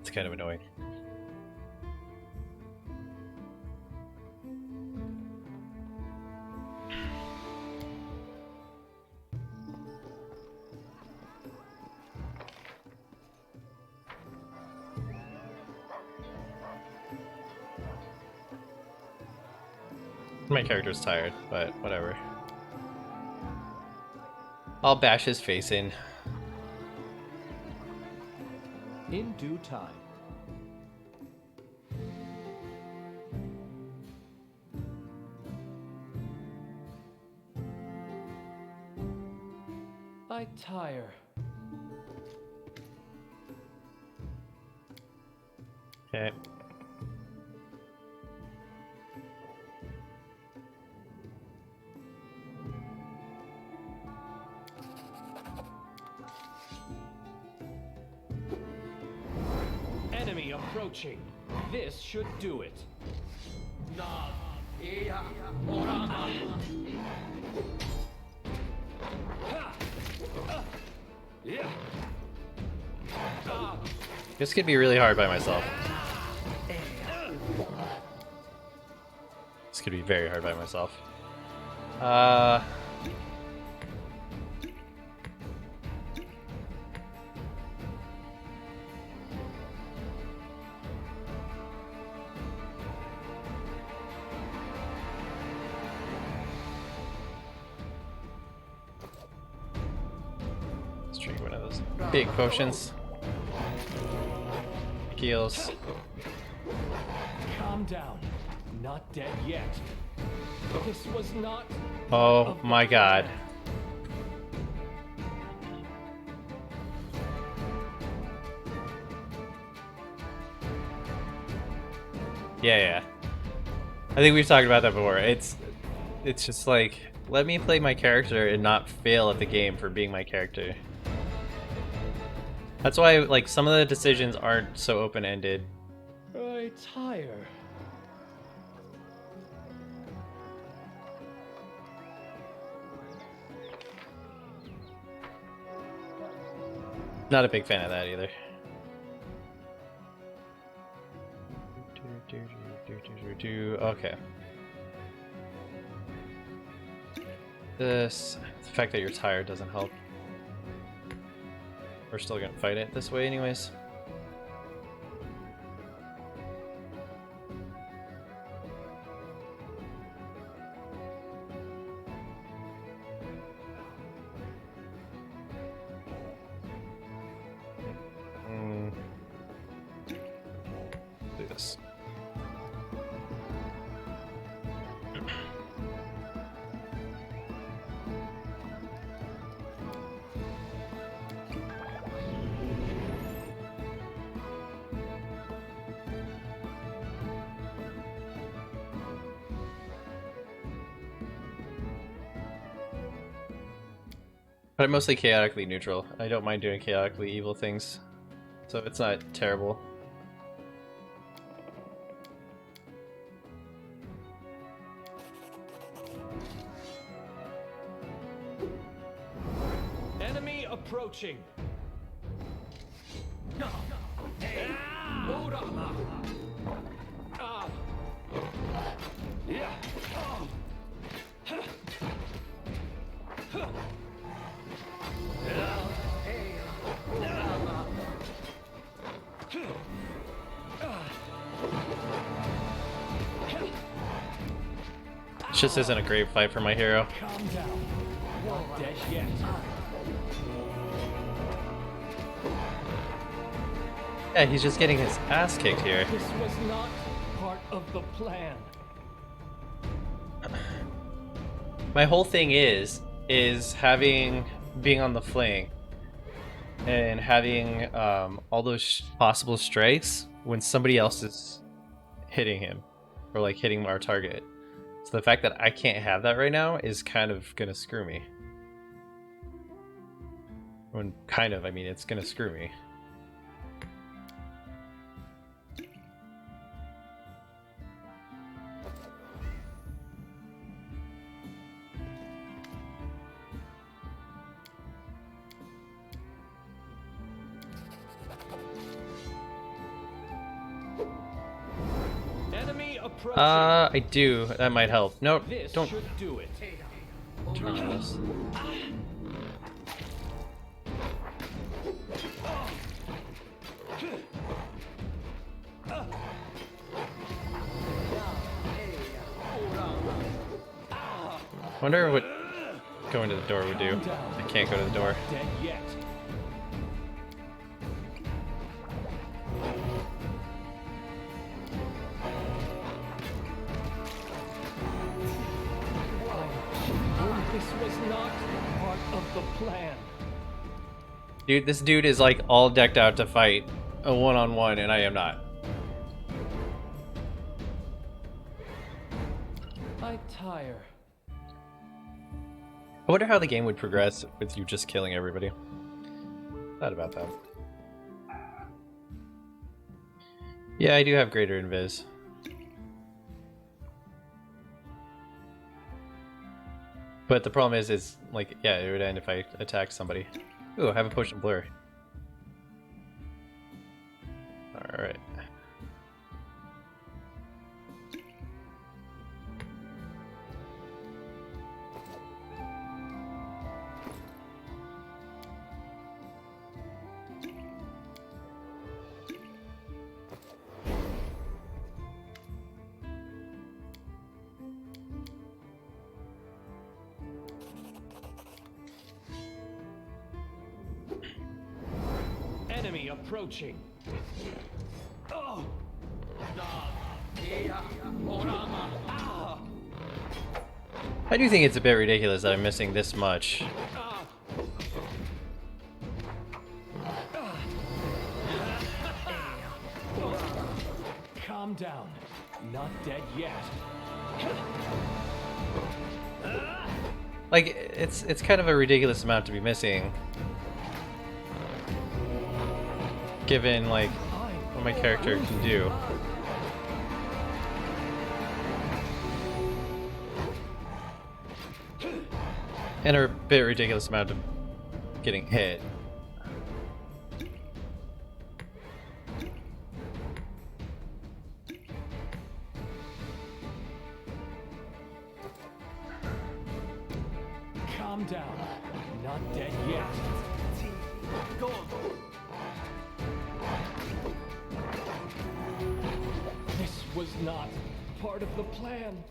It's kind of annoying. My character's tired, but whatever. I'll bash his face in.
In due time. I tire.
Okay.
Enemy approaching. This should do it.
This could be really hard by myself. This could be very hard by myself. Let's drink one of those big potions. Heals.
Calm down. Not dead yet. This was not.
Oh my god. Yeah. I think we've talked about that before. It's just like, let me play my character and not fail at the game for being my character. That's why, like, some of the decisions aren't so open-ended.
I tire.
Not a big fan of that either. Okay. The fact that you're tired doesn't help. We're still gonna fight it this way anyways. Do this. But I'm mostly chaotically neutral. I don't mind doing chaotically evil things, so it's not terrible.
Enemy approaching.
This just isn't a great fight for my hero.
Calm down. Not dead yet.
Yeah, he's just getting his ass kicked here.
This was not part of the plan.
My whole thing is being on the flank and having all those possible strikes when somebody else is hitting him or like hitting our target. So the fact that I can't have that right now is kind of gonna screw me. When kind of, I mean, it's gonna screw me.
approaching.
I do. That might help. Nope.
This
Don't
should do it.
turn on this. Wonder what going to the door would do. I can't go to the door.
Dead yet. This was not part of the plan.
Dude, this dude is like all decked out to fight a one-on-one, and I am not.
I tire.
I wonder how the game would progress with you just killing everybody. Thought about that. Yeah, I do have greater invis. But the problem is like, yeah, it would end if I attacked somebody. Ooh, I have a potion blur. Alright.
Enemy approaching. Oh.
I do think it's a bit ridiculous that I'm missing this much.
Calm down. Not dead yet.
Like, it's kind of a ridiculous amount to be missing. Given, like, what my character can do. And a bit ridiculous amount of getting hit.
Calm down. Not dead yet.
Go on.
This was not part of the plan.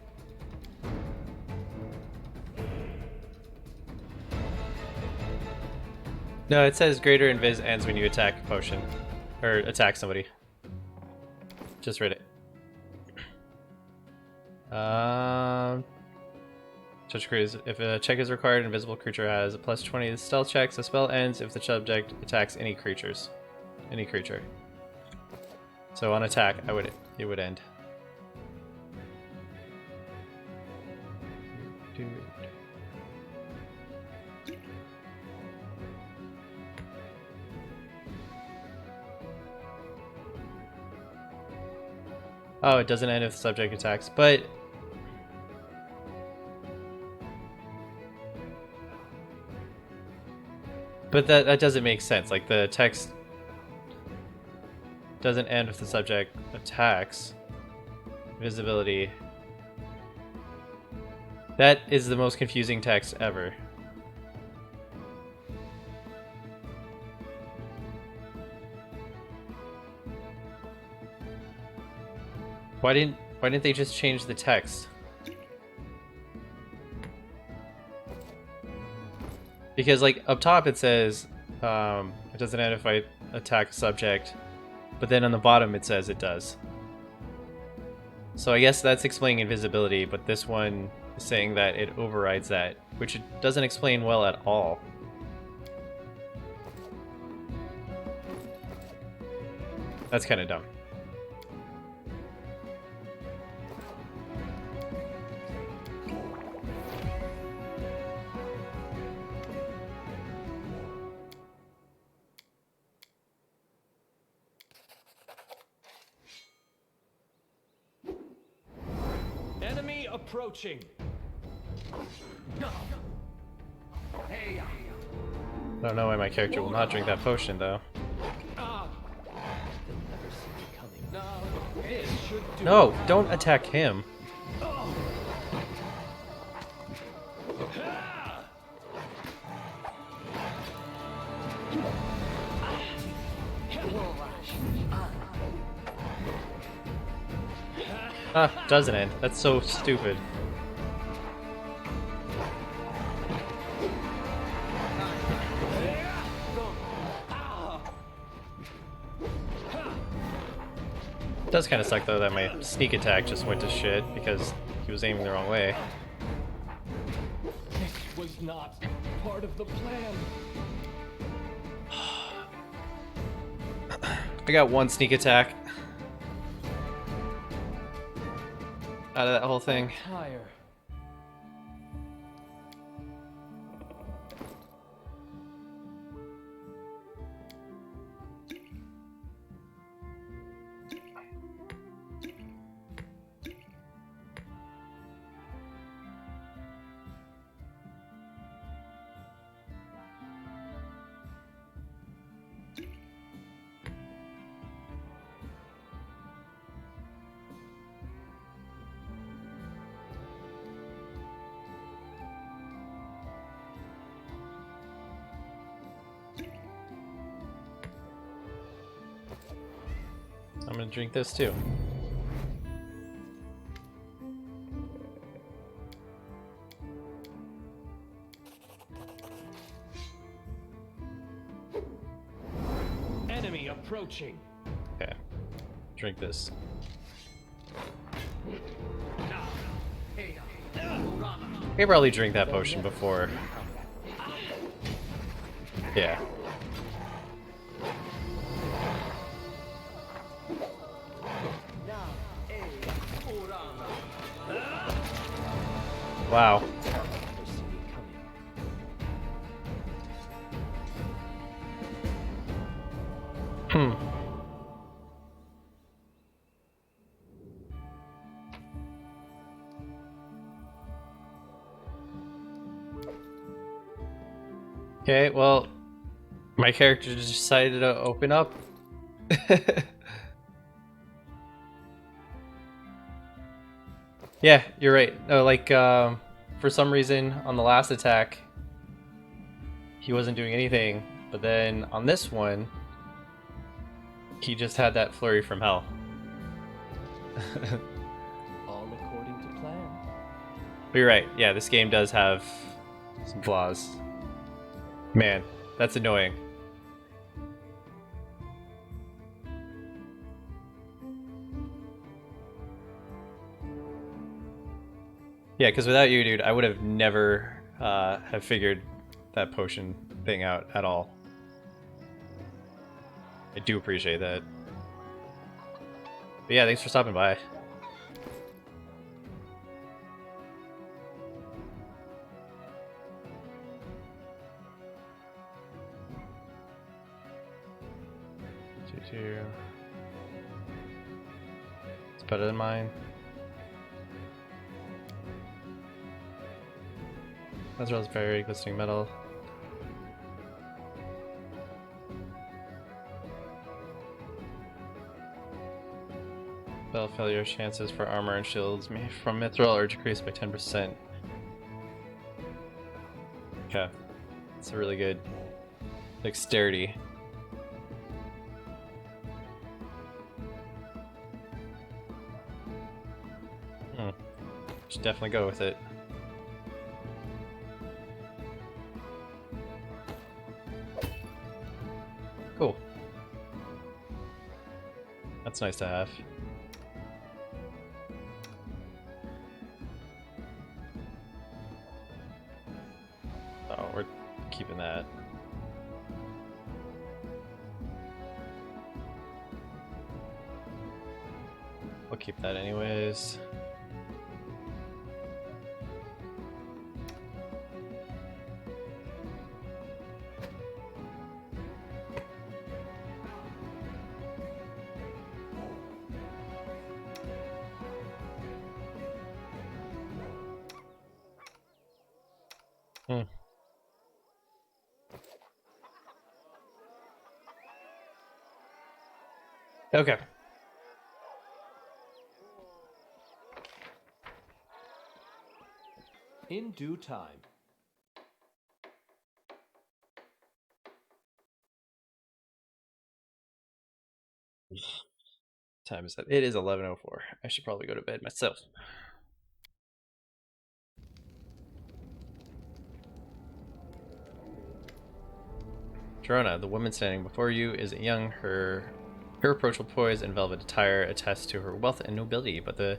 No, it says greater invis ends when you attack a potion. Or attack somebody. Just read it. Touch crews. If a check is required, an invisible creature has a +20 to stealth checks. The spell ends if the subject attacks any creatures. Any creature. So on attack, it would end. Oh, it doesn't end if the subject attacks, but that doesn't make sense. Like, the text doesn't end if the subject attacks. Visibility. That is the most confusing text ever. Why didn't they just change the text? Because, like, up top it says it doesn't end if I attack a subject, but then on the bottom it says it does. So I guess that's explaining invisibility, but this one is saying that it overrides that, which it doesn't explain well at all. That's kind of dumb.
Enemy approaching.
I don't know why my character will not drink that potion, though.
This should do.
No, don't attack him. Ah, doesn't it? That's so stupid. It does kind of suck though that my sneak attack just went to shit because he was aiming the wrong way.
This was not part of the plan.
I got one sneak attack out of that whole thing.
Tire.
I'm gonna drink this too.
Enemy approaching.
Okay. Drink this. I probably drink that potion before. Yeah. Wow. Hmm. Okay, well, my character just decided to open up. Yeah, you're right. No, like, for some reason, on the last attack, he wasn't doing anything, but then on this one, he just had that flurry from hell.
All according to plan.
But you're right. Yeah, this game does have some flaws. Man, that's annoying. Yeah, because without you, dude, I would have never have figured that potion thing out at all. I do appreciate that. But yeah, thanks for stopping by. It's better than mine. As well as very glistening metal. Spell failure chances for armor and shields from mithril are decreased by 10%. Okay. It's a really good dexterity. Should definitely go with it. Cool. That's nice to have. Oh, we're keeping that. We'll keep that anyways. Okay.
In due time.
Time is that? It is 11:04. I should probably go to bed myself. Gerona, the woman standing before you, is young. Her approachable poise and velvet attire attest to her wealth and nobility, but the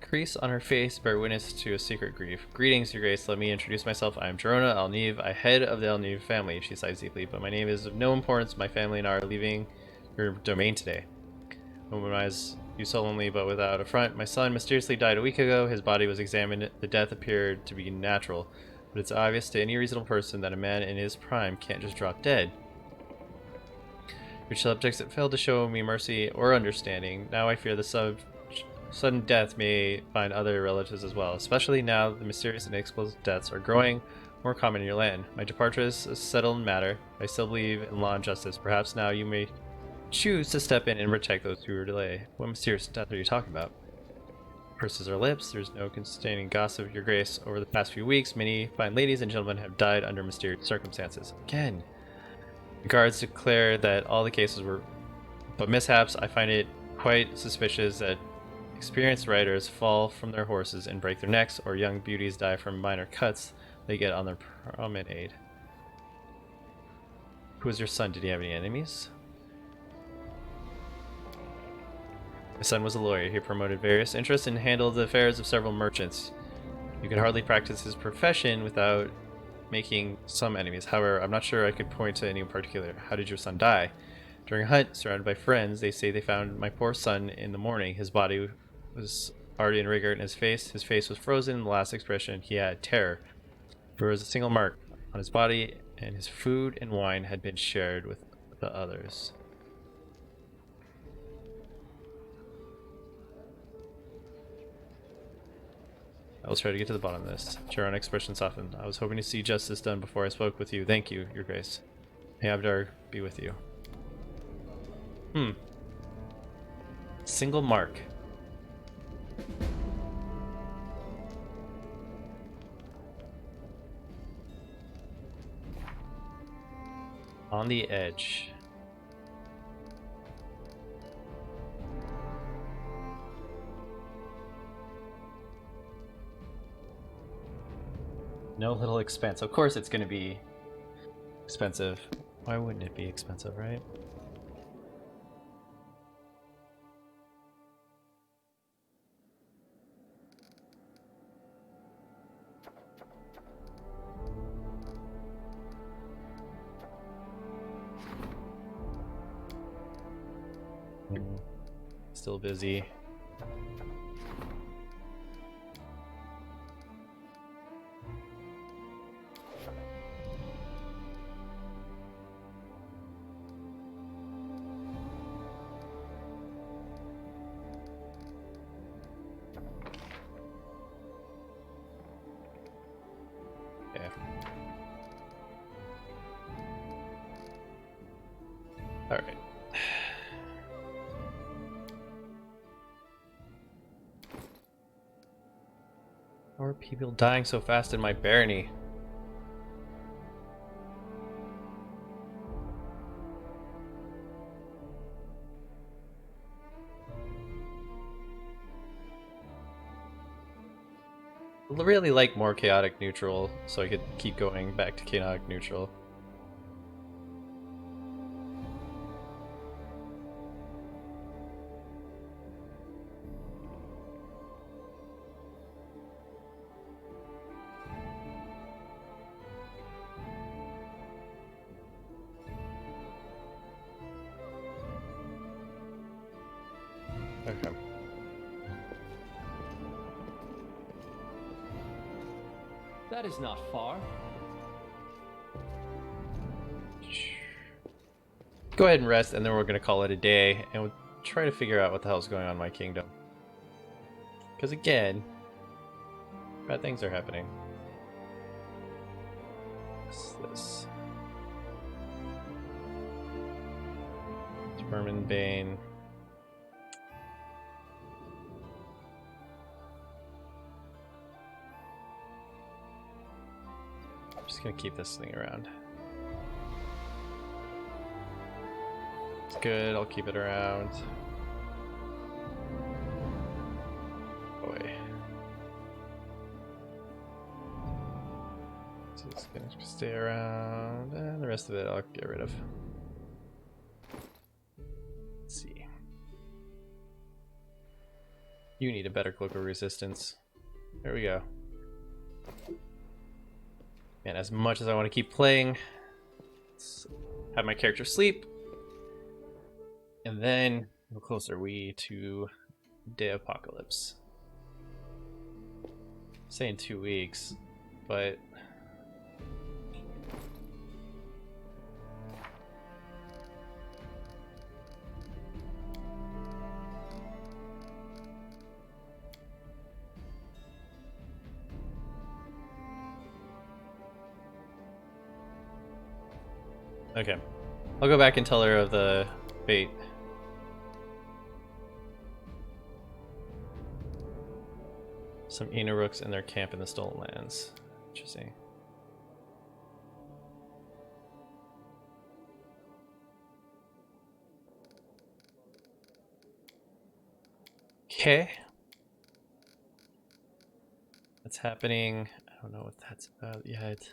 crease on her face bear witness to a secret grief. Greetings, Your Grace. Let me introduce myself. I am Gerona Alniv, I head of the Alniv family. She sighs deeply, but my name is of no importance. My family and I are leaving your domain today. Memorize you solemnly, but without affront. My son mysteriously died a week ago. His body was examined. The death appeared to be natural, but it's obvious to any reasonable person that a man in his prime can't just drop dead. Your subjects have failed to show me mercy or understanding. Now I fear the sudden death may find other relatives as well, especially now the mysterious and inexplicable deaths are growing more common in your land. My departure is a settled matter. I still believe in law and justice. Perhaps now you may choose to step in and protect those who are delayed. What mysterious death are you talking about? Purses her lips. There's no constraining gossip, Your Grace. Over the past few weeks, many fine ladies and gentlemen have died under mysterious circumstances. Again, the guards declare that all the cases were but mishaps. I find it quite suspicious that experienced riders fall from their horses and break their necks, or young beauties die from minor cuts they get on their promenade. Who was your son? Did he have any enemies? My son was a lawyer. He promoted various interests and handled the affairs of several merchants. You could hardly practice his profession without making some enemies. However, I'm not sure I could point to any in particular. How did your son die? During a hunt, surrounded by friends, they say they found my poor son in the morning. His body was already in rigor, and his face was frozen. The last expression he had, terror. There was a single mark on his body, and his food and wine had been shared with the others. I will try to get to the bottom of this. Charon expression softened. I was hoping to see justice done before I spoke with you. Thank you, Your Grace. May Abdar be with you. Single mark. On the edge. No little expense. Of course it's going to be expensive. Why wouldn't it be expensive, right? Still busy. Yeah. All right. How are people dying so fast in my barony? I really like more chaotic neutral, so I could keep going back to chaotic neutral. Okay.
That is not far.
Go ahead and rest, and then we're going to call it a day, and we'll try to figure out what the hell's going on in my kingdom. Because again, bad things are happening. What's this? Vermin Bane. Just gonna keep this thing around. It's good, I'll keep it around. Boy. So it's gonna stay around, and the rest of it I'll get rid of. Let's see. You need a better cloak of resistance. There we go. And as much as I want to keep playing, let's have my character sleep. And then, how close are we to Day Apocalypse? I'm saying 2 weeks, but okay. I'll go back and tell her of the fate. Some Inarooks and their camp in the Stolen Lands. Interesting. Okay. That's happening. I don't know what that's about yet.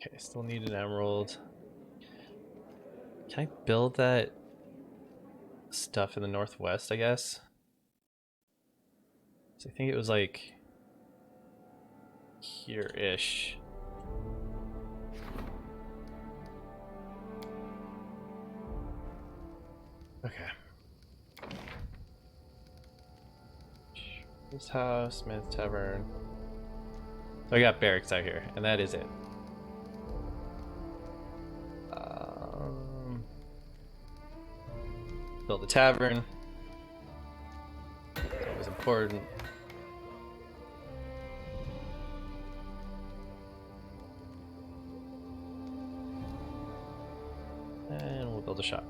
Okay, still need an emerald. Can I build that stuff in the northwest, I guess? So I think it was like here-ish. Okay. This house, Smith Tavern. So I got barracks out here, and that is it. Build a tavern. It's always important. And we'll build a shop.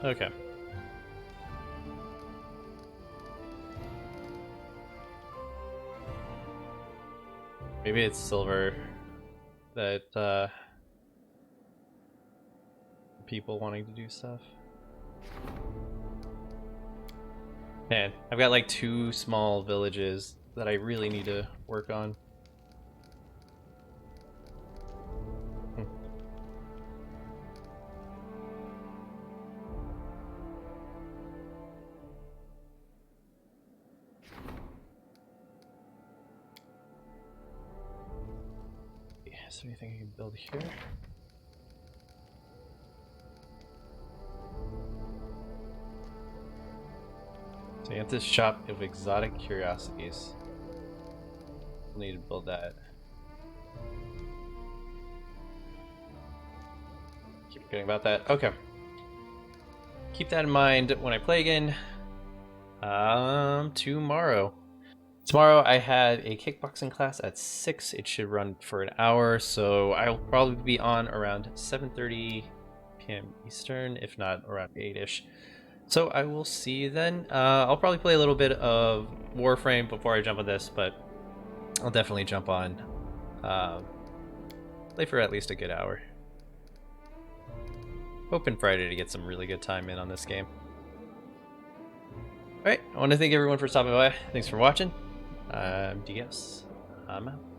Okay. Maybe it's silver that people wanting to do stuff. Man, I've got like 2 small villages that I really need to work on. Is there anything I can build here? So you have this shop of exotic curiosities. We'll need to build that. Keep forgetting about that. Okay. Keep that in mind when I play again. Tomorrow. Tomorrow I had a kickboxing class at 6. It should run for an hour, so I'll probably be on around 7:30 p.m. Eastern, if not around 8ish. So I will see you then. I'll probably play a little bit of Warframe before I jump on this, but I'll definitely jump on. Play for at least a good hour. Hoping Friday to get some really good time in on this game. Alright, I want to thank everyone for stopping by. Thanks for watching. DS. I'm out.